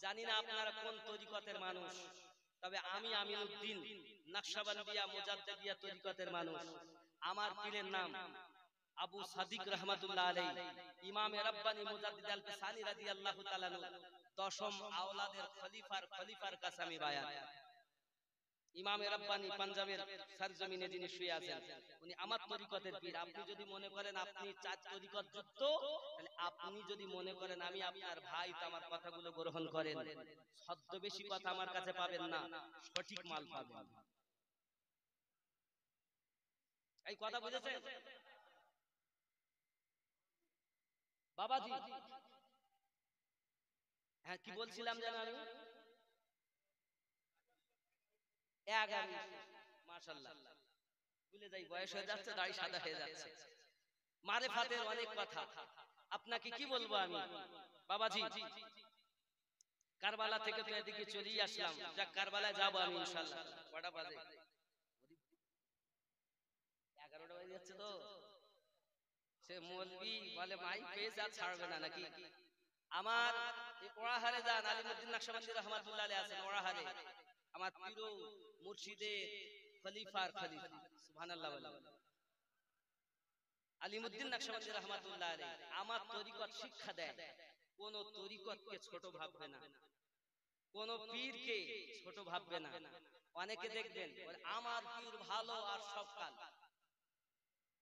জানি না আপনারা কোন তরিকতের মানুষ, তবে আমি আমিনউদ্দিন নকশবন্দিয়া মুজাদ্দিদিয়া তরিকতের মানুষ। আমার পীরের নাম আবু সাদিক রহমাতুল্লাহ আলাইহি, ইমামে রাব্বানি মুজাদ্দিদ আল-কিসানি রাদিয়াল্লাহু তাআলা আনহু, 10ম আওলাদের খলিফার কাছে আমি বায়াত। ইমামে রাব্বানি পাঞ্জাবের সরজমিনে যিনি শুয়ে আছেন, উনি আমার তরিকতের পীর। আপনি যদি মনে করেন আপনি 4 তরিকত যুক্ত, তাহলে আপনি যদি মনে করেন আমি আপনার ভাই, তো আমার কথাগুলো গ্রহণ করেন। ছদ্মবেশী কথা আমার কাছে পাবেন না, সঠিক মাল পাবেন। এই কথা বুঝেছেন বাবাজি? হ্যাঁ, কি বলছিলাম যেন আমি? 11 মাশাআল্লাহ, ভুলে যাই, বয়স হয়ে যাচ্ছে, দাড়ি সাদা হয়ে যাচ্ছে। মারেফাতের অনেক কথা, আপনাকে কি বলবো আমি বাবাজি। কারবালা থেকে তো এদিকে চলেই আসলাম, যাক কারবালায় যাবো আমি ইনশাআল্লাহ। কটা বাজে? 11টা বাজে যাচ্ছে তো। সে মৌলবি বলে মাইক পেয়েছে আর ছাড়বে না নাকি। আমার ওড়াহারে যান, আলিমুদ্দিন নকশবন্দি রহমাতুল্লাহ আলাইহি আছেন ওড়াহারে, আমার পীর মুর্শিদের খলিফার খলিফা, সুবহানাল্লাহ বলেন, আলিমুদ্দিন নকশবন্দি রহমাতুল্লাহ আলাইহি আমার তরিকত শিক্ষা দেয়, কোন তরিকতকে ছোট ভাববে না, কোন পীরকে ছোট ভাববে না। অনেকে দেখবেন বলে আমার পীর ভালো আর সব কাল,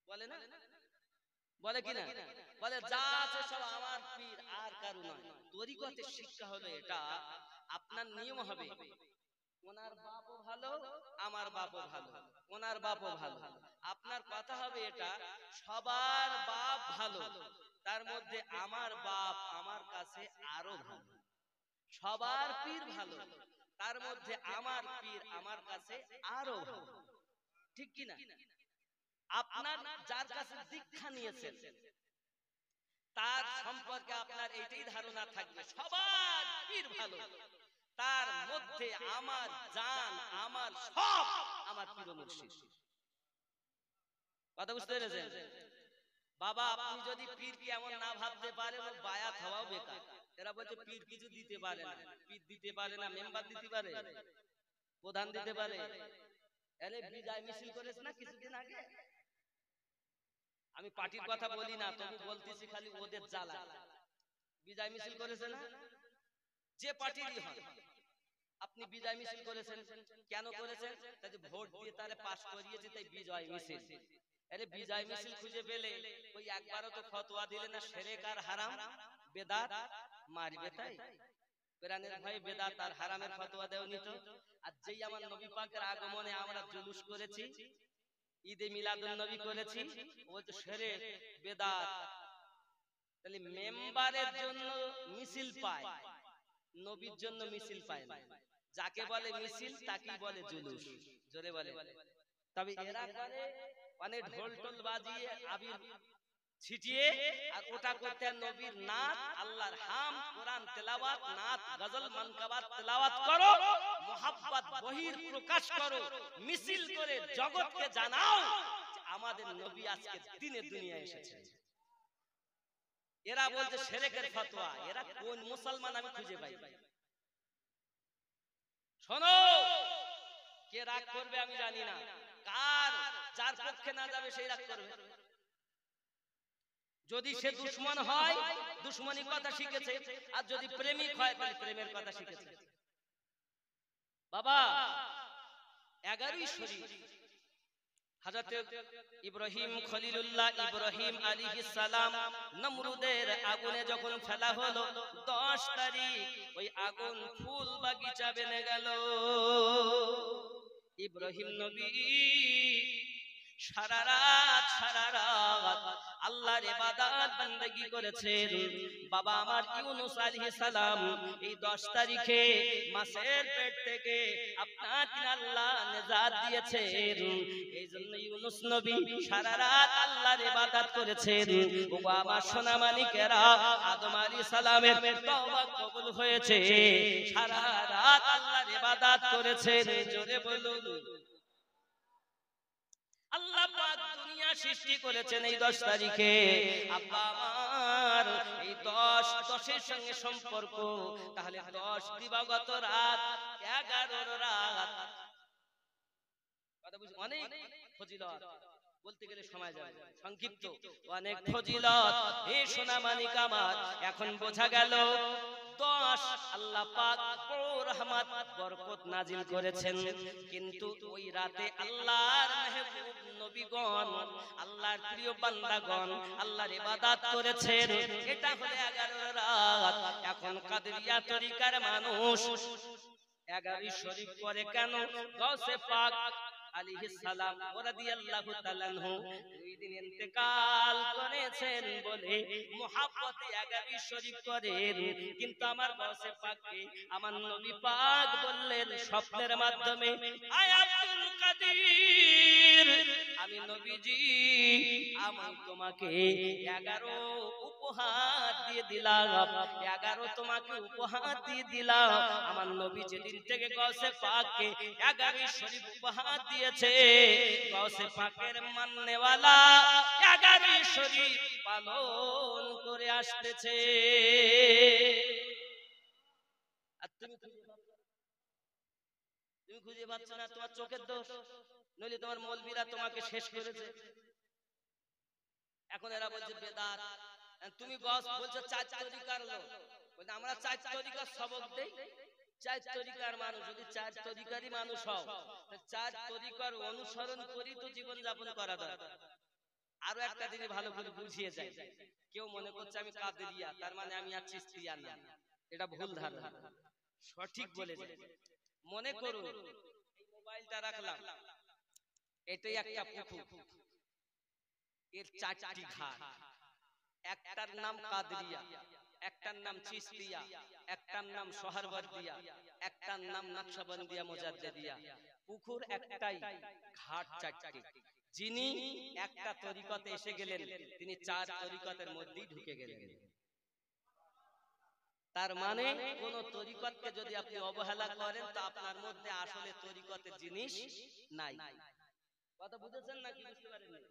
বলে না, বলে কিনা, বলে যা আছে সব আমার পীর আর কারো নয়। তরিকতের শিক্ষা হলো এটা, আপনার নিয়ম হবে ওনার বাপও ভালো আমার বাপও ভালো, ওনার বাপও ভালো। আপনার কথা হবে এটা সবার বাপ ভালো, তার মধ্যে আমার বাপ আমার কাছে আরো ভালো। সবার পীর ভালো, তার মধ্যে আমার পীর আমার কাছে আরো ভালো, ঠিক কিনা। আপনার যার কাছে দীক্ষা নিয়েছেন তার সম্পর্কে আপনার এইটাই ধারণা থাকবে সবার পীর ভালো, তার মধ্যে আমার জান আমার সব আমার পীর মুর্শিদ। কথা বুঝতে পেরেছেন বাবা? আপনি যদি পীরকে এমন না ভাবতে পারেন বায়াত হওয়াও বেকার। এরা বলছে পীর কিছু দিতে পারে না, পীর দিতে পারে না, মেম্বার দিতে পারে, প্রধান দিতে পারে। এনে বিজয় মিছিল করেছে না কিছুদিন আগে, আমি পার্টির কথা বলি না, তবু বলতেছি খালি ওদের জ্বালা। বিজয় মিছিল করেছে না, যে পার্টিরই হন, আপনি বিজয় মিছিল করেছেন, কেন করেছেন? তাই ভোট দিয়ে তারে পাস করিয়েছে, তাই বিজয় মিছিল। আরে বিজয় মিছিল খুঁজে পেলে ওই একবারও তো ফতোয়া দিলে না শিরক আর হারাম বেদাত মারবে, তাই কোরআনের ভয়ে বেদাত আর হারামের ফতোয়া দেওনি তো। আর যেই আমার নবী পাকের আগমনে আমরা জুলুস করেছি, ঈদে মিলাদুন নবী করেছি, ও তো শিরক বেদাত। তাহলে মেম্বারের জন্য মিছিল পায়, নবীর জন্য মিছিল পায় না। যাকে বলে মিছিল তাকেই বলে জুলুস, জোরে বলে। তবে এরা করে অনেক ঢোল টোল বাজিয়ে আবির ছিটিয়ে, আর ওটা করতে নবীর নাত আল্লাহর হাম কোরআন তেলাওয়াত নাত গজল মানকাবাত তেলাওয়াত করো, মুহাব্বত বহির প্রকাশ করো, মিছিল করে জগৎকে জানাও আমাদের নবী আজকে দিনে দুনিয়ায় এসেছে। এরা বলছে শিরকের ফতোয়া, এরা কোন মুসলমান আমি খুঁজে পাই। শোনো, কে রাগ করবে আমি জানি না, কার যার পক্ষে না যাবে সেই রাগ করবে। যদি সে দুশমন হয় দুশমনী কথা শিখেছে, আর যদি প্রেমিক হয় তাহলে প্রেমের কথা শিখেছে। বাবা 11ই শরীফ হযরত ইব্রাহিম খলিলুল্লাহ ইব্রাহিম আলাইহিস সালাম নমরুদের আগুনে যখন ফেলা হলো 10 তারিখ, ওই আগুন ফুল বাগিচা বেনে গেল। ইব্রাহিম নবী সারা রাত আল্লাহর ইবাদত বندگی করেছেন। বাবা আমার ইউনূস আলাইহিস সালাম এই 10 তারিখে মাছের পেট থেকে আপনার আল্লাহ নিজাত দিয়েছেন। এইজন্য ইউনূস নবী সারা রাত আল্লাহর ইবাদত করেছেন। ও আমার সোনা মানিকেরা, আদম আলাইহিস সালামের তওবা কবুল হয়েছে, সারা রাত আল্লাহর ইবাদত করেছেন। জোরে বলুন। আল্লাহ পাক দুনিয়া সৃষ্টি করেছেন এই 10 তারিখে। আব্বা আমার এই 10 সঙ্গে সম্পর্ক, তাহলে 10 দিবাগত রাত 11 রাত। কথা বুঝি? অনেক ফজিলত বলতে গেলে সময় যাবে, সংক্ষিপ্ত অনেক ফজিলত। এই সোনা মানিক আমার, এখন বোঝা গেল 10 আল্লাহ পাক রহমত বরকত নাজিল করেছেন, কিন্তু ওই রাতে আল্লাহর মেহবুব নবীগণ আল্লাহর প্রিয় বান্দাগণ আল্লাহর ইবাদত করেছেন। এটা হলো 11 রাত। এখন কাদরিয়া তরিকার মানুষ 11ই শরীফ করে কেন? গাউসে পাক আলাইহিস সালাম রাদিয়াল্লাহু তাআলা আনহু ওই দিন ইন্তেকাল করেছেন বলে মুহাব্বতে 11ই শরীফ করেন। কিন্তু আমার গাউসে পাককে আমার নবী পাক বললেন স্বপ্নের মাধ্যমে, আয় আব্দুল কাদির, আমি নবীজি আমি তোমাকে 11 উপহার দিয়ে দিলাম, 11 তোমাকে উপহার দিয়ে দিলাম। আমার নবী যেদিন থেকে গাউসে পাককে 11 শরীফ উপহার দিয়েছে, গাউসে পাকের মাননেওয়ালা 11 শরীফ পালন করে আসতেছে। আর তুমি খুঁজে পাচ্ছ না, তোমার চোখের দোষ, নইলে তোমার মৌলবীরা তোমাকে শেষ করেছে। এখন এরা বলছে বেদাত, তুমি বলছো 4 তরিকার লোক, বলছে আমরা 4 তরিকার সবক দেই। 4 তরিকার মানুষ, যদি 4 তরিকারই মানুষ হও, 4 তরিকার অনুসরণ করি তো জীবন যাপন করা দরকার। আরো একটা জিনিস ভালো করে বুঝিয়ে যায়, কেউ মনে করছে আমি কাদেরিয়া তার মানে আমি আর চিশতিয়া না, এটা ভুল ধারণা। সঠিক বলে যায়। মনে করুন এই মোবাইলটা রাখলাম, এটাই একটা পুকুর, এর 4টি ঘাট, একটার নাম কাদেরিয়া, একটার নাম চিশতিয়া, একটার নাম সোহরাওয়ার্দিয়া, একটার নাম নকশবন্দিয়া মুজাদ্দিদিয়া। পুকুর একটাই, ঘাট 4টি। যিনি একটা তরিকতে এসে গেলেন তিনি 4 তরিকতের মধ্যেই ঢুকে গেলেন। তার মানে কোন তরিকতকে যদি আপনি অবহেলা করেন তো আপনার মধ্যে আসলে তরিকতের জিনিস নাই। কথা বুঝেছেন নাকি বুঝতে পারেননি?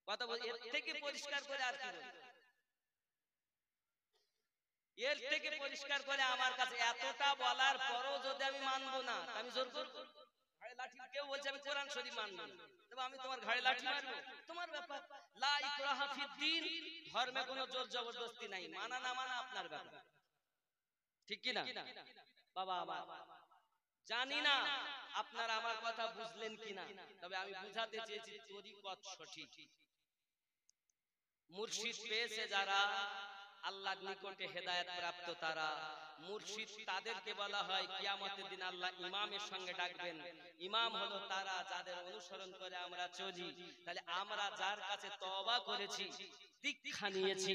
কথা এর থেকে পরিষ্কার করে আর কি বলবো? এর থেকে পরিষ্কার করে আমার কাছে এতটা বলার পরও যদি আমি মানবো না, আমি জোর করব? ঘাড়ে লাঠি, কেউ বলছে আমি কোরআন শরীফ মানবো না, তবে আমি তোমার ঘাড়ে লাঠি মারবো? তোমার ব্যাপার। লা ইকরাহা ফিদ্দিন, ধর্মে কোনো জোর জবরদস্তি নাই, মানা না মানা আপনার ব্যাপার। ঠিক কি না বাবা? আমার জানি না আপনারা আমার কথা বুঝলেন কিনা, তবে আমি বুঝাতে চেয়েছি তরিকত সঠিক। মুর্শিদ পেয়েছে যারা, আল্লাহর নিকটে হেদায়েত প্রাপ্ত তারা, মুর্শিদ তাদেরকে বলা হয় কিয়ামতের দিন আল্লাহ ইমামের সঙ্গে ডাকবেন। ইমাম হলো তারা যাদের অনুসরণ করে আমরা চলি। তাহলে আমরা যার কাছে তওবা করেছি, দীক্ষা নিয়েছি,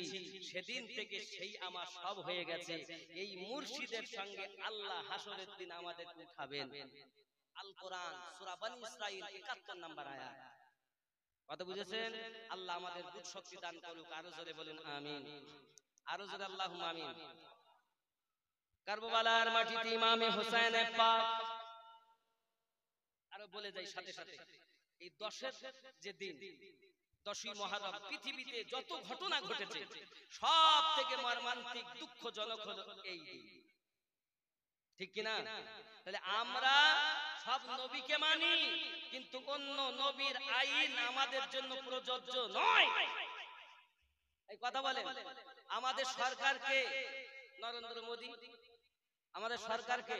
সেদিন থেকে সেই আমার সব হয়ে গেছে। এই মুর্শিদের সঙ্গে আল্লাহ হাসরের দিন আমাদের উঠাবেন। আল কোরআন সূরা বনী ইসরাঈল 71 নম্বর আয়াত। কথা বুঝেছেন? আল্লাহ আমাদের বুঝ শক্তি দান করুক। আরো জোরে বলেন আমিন, আরো জোরে আল্লাহুম্মা আমিন। কারবালার মাটিতে ইমামে হোসেন পাক, আরো বলে যাই সাথে সাথে, এই 10 যে দিন, 10ই মুহররম, পৃথিবীতে যত ঘটনা ঘটেছে সব থেকে মর্মান্তিক দুঃখজনক হলো এই দিন। ঠিক কি না? তাহলে আমরা সব নবীকে মানি, কিন্তু অন্য নবীর আইন আমাদের জন্য প্রযোজ্য নয়। এই কথা বলেন। আমাদের সরকারকে নরেন্দ্র মোদী, আমাদের সরকারকে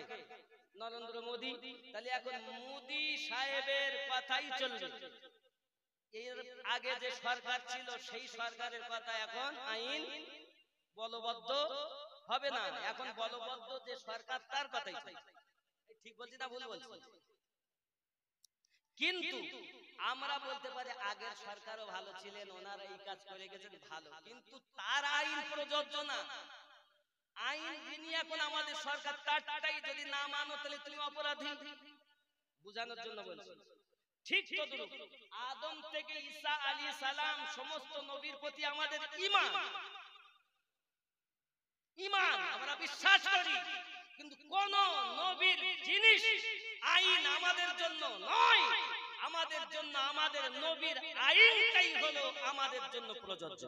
নরেন্দ্র মোদী, তাহলে এখন মোদী সাহেবের কথাই চলবে। এর আগে যে সরকার ছিল সেই সরকারের কথা এখন আইন বলবদ্ধ হবে না, এখন বলবদ্ধ যে সরকার তার কথাই চলবে। ঠিক বলছি না ভুল বলছি? কিন্তু আমরা বলতে পারি আগের সরকারও ভালো ছিলেন, ওনারা এই কাজ করে গেছেন ভালো, কিন্তু তার আইন প্রযোজ্য না। আইন যিনি এখন আমাদের সরকার, তারটাই যদি না মানো তাহলে তুমি অপরাধী। বুঝানোর জন্য বলছি। ঠিক তদ্রূপ আদম থেকে ঈসা আলাইহিস সালাম সমস্ত নবীর প্রতি আমাদের ঈমান, ঈমান আমরা বিশ্বাস করি, কিন্তু কোন নবীর জিনিস আইন আমাদের জন্য নয়। আমাদের জন্য আমাদের নবীর আইনটাই হলো আমাদের জন্য প্রযোজ্য।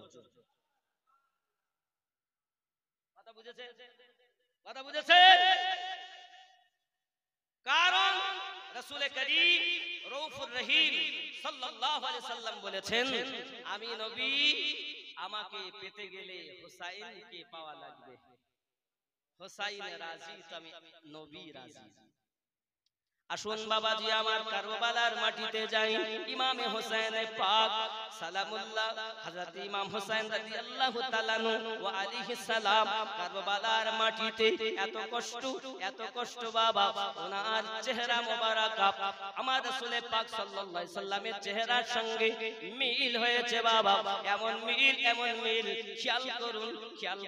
কথা বুঝেছেন? কথা বুঝেছেন? কারণ রাসূল করিম রউফুর রহিম সাল্লাল্লাহু আলাইহি সাল্লাম বলেছেন, আমি নবী, আমাকে পেতে গেলে হুসাইনকে পাওয়া লাগবে। হুসাইন রাজি তো আমি নবী রাজি। আসুন বাবাজি আমার কারবালার মাটিতে যাই। ইমামে হোসেন পাক সালামুল্লাহ, হযরত ইমাম হোসেন রাদিয়াল্লাহু তাআলা আনহু ওয়া আলাইহিস সালাম কারবালার মাটিতে এত কষ্ট বাবা, ওনার চেহারা মোবারক আমার রাসূল পাক সাল্লাল্লাহু আলাইহি সাল্লামের চেহারার সঙ্গে মিল হয়েছে বাবা। এমন মিল খেয়াল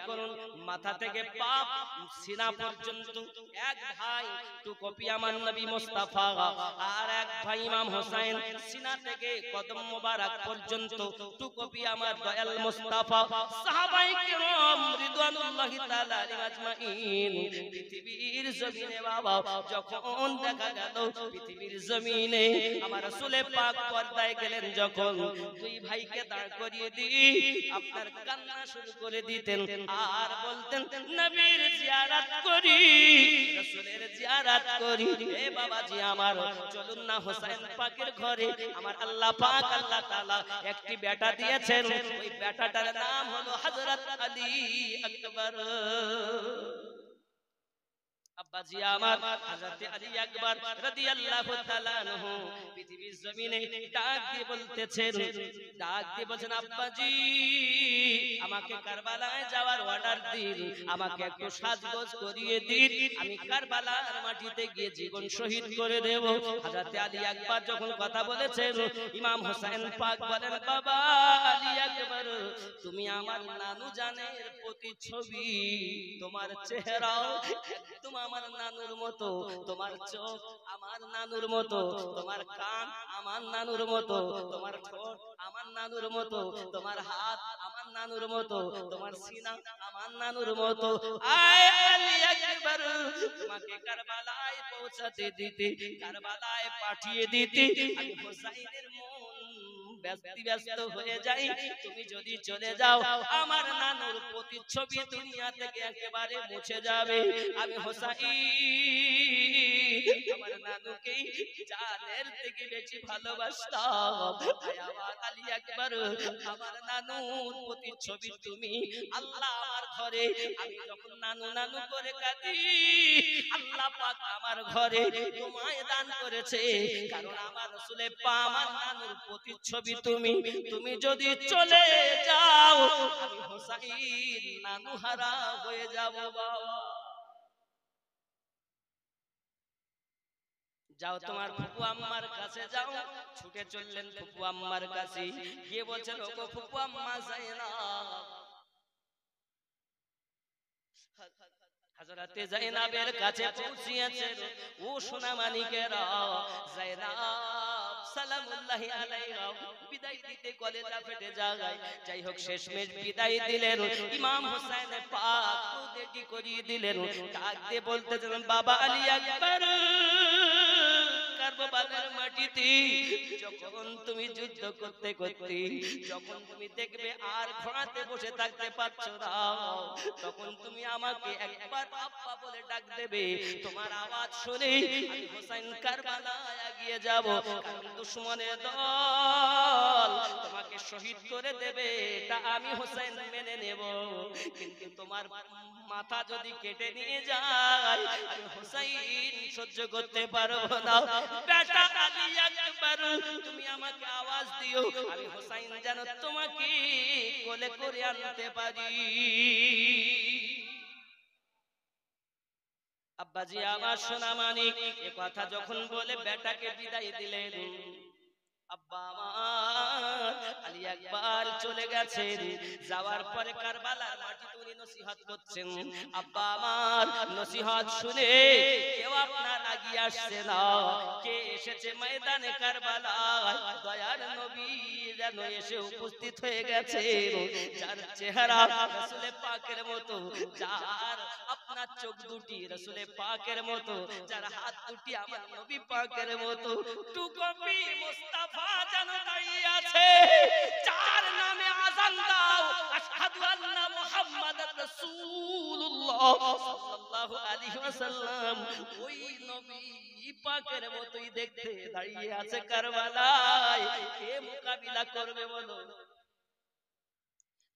করুন মাথা থেকে পা সিনা পর্যন্ত এক ভাই টু কপি আমার নবী মুস্তাফা আর এক ভাই ইমাম হোসেন সিনা থেকে কদম মোবারক পর্যন্ত টুকপি আমার দয়াল মুস্তাফা সাহাবায়ে কেরাম রিদওয়ানুল্লাহি তাআলা আলাইহিম আজমাইন পৃথিবীর জমিনে বাবা যখন দেখা গেল পৃথিবীর জমিনে আমার রাসূলে পাক পর্দায় গেলেন যখন দুই ভাইকে দাঁড় করিয়ে দিয়ে আপনার কান্না শুরু করে দিতেন আর বলতেন নবীর জিয়ারত করি রাসূলের জিয়ারত করি এ বাবাজি আমার চলুন না হোসেন পাকের ঘরে আমার আল্লাহ পাক আল্লাহ তাআলা একটি বেটা দিয়েছেন ওই বেটাটার নাম হলো হযরত আলী আকবার আব্বাজি আমার হযরত আলী আকবর রাদিয়াল্লাহু তাআলা আনহু পৃথিবীর জমিনে ডাক দিয়ে বলতেছেন ডাক দিয়ে বলেন আব্বাজি আমাকে কারবালায় যাওয়ার অর্ডার দিন আমাকে একটু সাজগোজ করিয়ে দিন আমি কারবালার মাটিতে গিয়ে জীবন শহীদ করে দেব হযরত আলী আকবর যখন কথা বলেছেন ইমাম হোসেন পাক বলেন বাবা আলী আকবর তুমি আমার নানু জানের প্রতিচ্ছবি তোমার চেহারা একদম আমার নানুর মতো তোমার চোখ আমার নানুর মতো তোমার কান আমার নানুর মতো তোমার ঠোঁট আমার নানুর মতো তোমার হাত আমার নানুর মতো তোমার সিনা আমার নানুর মতো আয় আলী আকবর তোমাকে কারবালায় পৌঁছাতে দিতে কারবালায় পাঠিয়ে দিতে আমি হোসেনের মন ব্যস্ত হয়ে যাই তুমি যদি চলে যাও আমার নানুর প্রতিচ্ছবি দুনিয়া থেকে একেবারে মুছে যাবে আমি হোসেন আমার নানুকে জানের থেকে বেশি ভালোবাসতাম আমার আলী আকবর আমার নানুর প্রতিচ্ছবি তুমি আল্লাহ আমার ঘরে আমি যখন নানু নানু করে কাঁদি আল্লাহ পাক আমার ঘরে তোমায় দান করেছে কারণ আমার রাসূলে পাক আমার নানুর প্রতিচ্ছবি তুমি তুমি যদি চলে যাও আমি হোসেন নানু হারা হয়ে যাব বাবা যাও তোমার ফুপু আম্মার কাছে যাও ছুটে চললেন ফুপু আম্মার কাছে গিয়ে বলছেন ওগো ফুপু আম্মা যায়না হযরতে যায়েনাবের কাছে পৌঁছিয়েছেন ও সোনা মানিকেরা যায়েনাব সালামুল্লাহি আলাইহা বিদায় দিতে কলেজা ফেটে যায় যাই হোক শেষমেশ বিদায় দিলেন ইমাম হোসেন পাক উদেটি করিয়ে দিলেন ডাক দিয়ে বলতেছেন বাবা আলী আকবর কারবালার মাটিতে যখন তুমি যুদ্ধ করতে করতে যখন তুমি দেখবে আর ঘোড়াতে বসে থাকতে পারছো না তখন তুমি আমাকে একবার আব্বা বলে ডাক দেবে তোমার আওয়াজ শুনে আমি হোসেন কারবালায় এগিয়ে যাব কারণ দুশমনের দল তোমাকে শহীদ করে দেবে এটা আমি হোসেন মেনে নেব কিন্তু তোমার মাথা যদি কেটে নিয়ে যায় আমি হোসেন সহ্য করতে পারবো না বেটা আলী আকবর তুমি আমাকে আওয়াজ দিও আমি হোসেন যেন তোমাকে কোলে করে আনতে পারি আব্বাজি আমার সোনা মানিক এই কথা যখন বলে বেটাকে বিদায় দিলেন আব্বা আমার আলী আকবর চলে গেছেন যাওয়ার পরে কারবালার মাটিতে উনি নসিহত করছেন আব্বা আমার নসিহত শুনে কেউ আপনার আগিয়ে আসছে না কে এসেছে ময়দানে কারবালায় দয়ার নবী যেন এসে উপস্থিত হয়ে গেছে যার চেহারা রাসূলে পাকের মতো যার আপনার চোখ দুটি রাসূলে পাকের মতো যার হাত দুটি আমার নবী পাকের মতো টুকপি মুস্তাফা যেন দাঁড়িয়ে আছে যার নামে আযান দাও আশহাদু আন্না মুহাম্মাদার রাসূলুল্লাহ সাল্লাল্লাহু আলাইহি ওয়াসাল্লাম ওই নবী পাকের মতোই দেখতে দাঁড়িয়ে আছে কারবালায় কে মোকাবিলা করবে বলো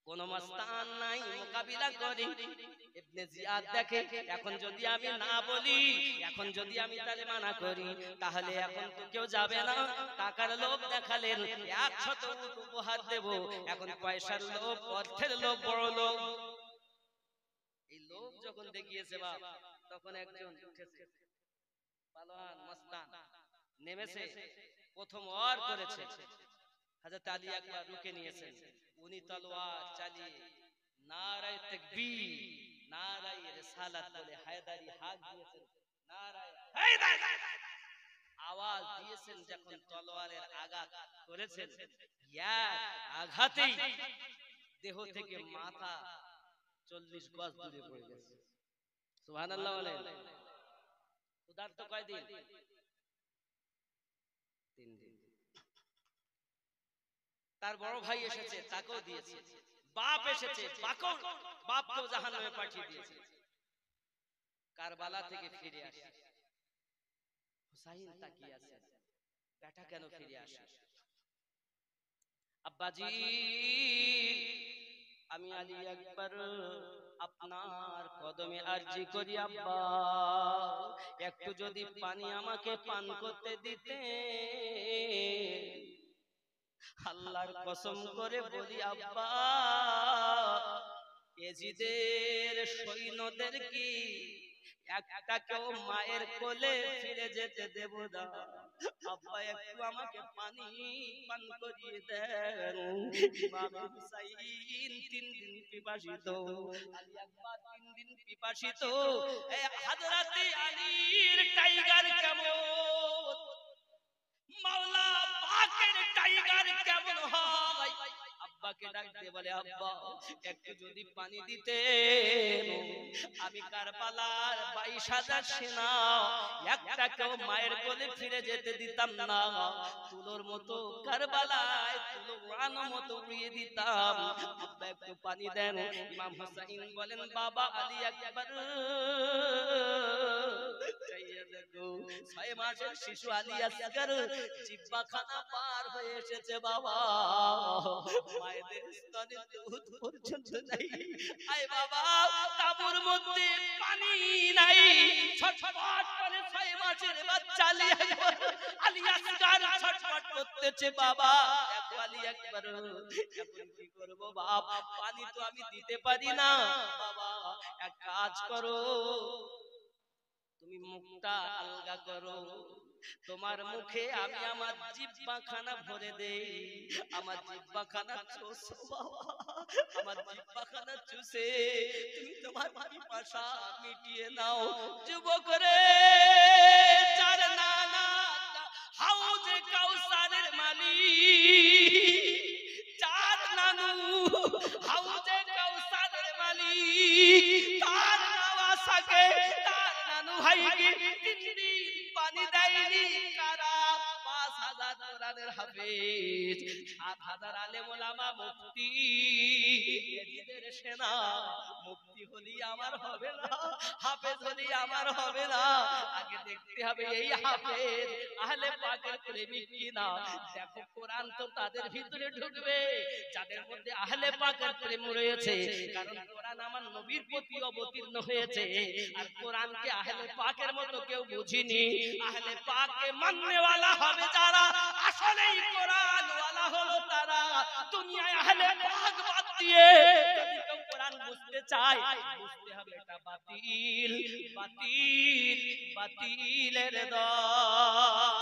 কোন মাস্তান নাই মোকাবিলা করে ইবনে জিয়াদ দেখে এখন যদি আমি না বলি এখন যদি আমি তাহলে মানা করি তাহলে এখন তো কেউ যাবে না টাকার লোভ দেখালেন 100 উট উপহার দেব এখন পয়সার লোভ অর্থের লোভ বড় লোভ এই লোভ যখন দেখিয়েছে বাপ তখন একজন উঠেছে পালোয়ান মাস্তান নেমেছে প্রথম ওয়ার করেছে হযরত আলী আকবর রুকে নিয়েছেন উনি তলোয়ার চালিয়ে নারায়ে তাকবীর নারায়ে রিসালাত বলে হায়দারি হাক দিয়েছেন নারায়ে হায়দার আওয়াজ দিয়েছেন যখন তলোয়ারের আঘাত করেছেন, এক আঘাতেই দেহ থেকে মাথা 40 গজ দূরে পড়ে গেছে। সুবহানাল্লাহ বলেন। উদার তো কয়দিন? 3 দিন। তার বড় ভাই এসেছে, তাকেও দিয়েছে। বাপ এসেছে, বাপকেও জাহান্নামে পাঠিয়ে দিয়েছে। কারবালা থেকে ফিরে আসে, হুসাইন তাকিয়ে আছে, বেটা কেন ফিরে আসে? আব্বাজি, আমি আলী আকবর আপনার কদমে আরজি করি আব্বা, একটু যদি পানি আমাকে পান করতে দিতে। আল্লাহর কসম করে বলি আব্বা, এজিদের সৈন্যদের কি একটাকেও মায়ের কোলে ফিরে যেতে দেব না। আব্বা একটু আমাকে পানি পান করিয়ে দেন। ইমাম হুসাইন 3 দিন পিপাসিত, আলী আকবর 3 দিন পিপাসিত। এই হযরতে আলীর টাইগার কেমন, মাওলা পাকের টাইগার কেমন হয়? আব্বাকে ডাক দিয়ে বলে, আব্বা একটু যদি পানি দিতে, আমি কারবালার 22,000 সেনা একটাকেও মায়ের কোলে ফিরে যেতে দিতাম না। তুলোর মতো কারবালায় তুলো উড়ানো মতো উড়িয়ে দিতাম। আব্বা একটু পানি দেন। ইমাম হুসাইন বলেন, বাবা আলী আকবর, চাইয়ে দেখো 6 মাসের শিশু আলী আসগর জিহ্বাখানা পার হয়ে এসেছে বাবা, মায়েদের স্তনে দুধ পর্যন্ত নাই। আয় বাবা, তাবুর মধ্যে পানি নাই, ছটফট করে 6 মাসের বাচ্চা আলী আসগর ছটফট করতেছে। বাবা দেখো আলী আকবর, এখন কি করব বাপ? পানি তো আমি দিতে পারি না। বাবা এক কাজ করো, তুমি মুখটা আলগা করো, তোমার মুখে আমি আমার জিহ্বাখানা ভরে দেই। আমার জিহ্বাখানা চুষো বাবা, আমার জিহ্বাখানা চুষে তুমি তোমার পিপাসা মিটিয়ে নাও। যুবক রে, চার নানা হাউজে কাউসারের মালিক, চার নানু হাউজে কাউসারের মালিক, তার নওয়াসাকে তার নানু ভাইকে 3 দিন পানি দেয়নি। কারা? 5,000 কোরআনের হাফেজ, 7,000 আলেম ওলামা, মুফতি, এজিদের সেনা। মুফতি হলি আমার হবে না, হাফেজ হলি আমার হবে না, আগে দেখতে হবে এই হাফেজ আহলে পাকের প্রেমিক কিনা। দেখো কোরআন তো তাদের ভিতরে ঢুকবে যাদের মধ্যে আহলে পাকের প্রেম রয়েছে, কারণ কোরআন আমার নবীর প্রতি অবতীর্ণ হয়েছে। আর কোরআনকে আহলে পাকের মতো কেউ বুঝিনি। আহলে পাককে মাননে ওয়ালা হবে যারা, আসলেই কোরআন ওয়ালা হলো তারা। দুনিয়ায় আহলে পাক বাদ দিয়ে যদি কেউ কোরআন বুঝতে চায়, বুঝতে হবে এটা বাতিল, বাতিল, বাতিলের দল।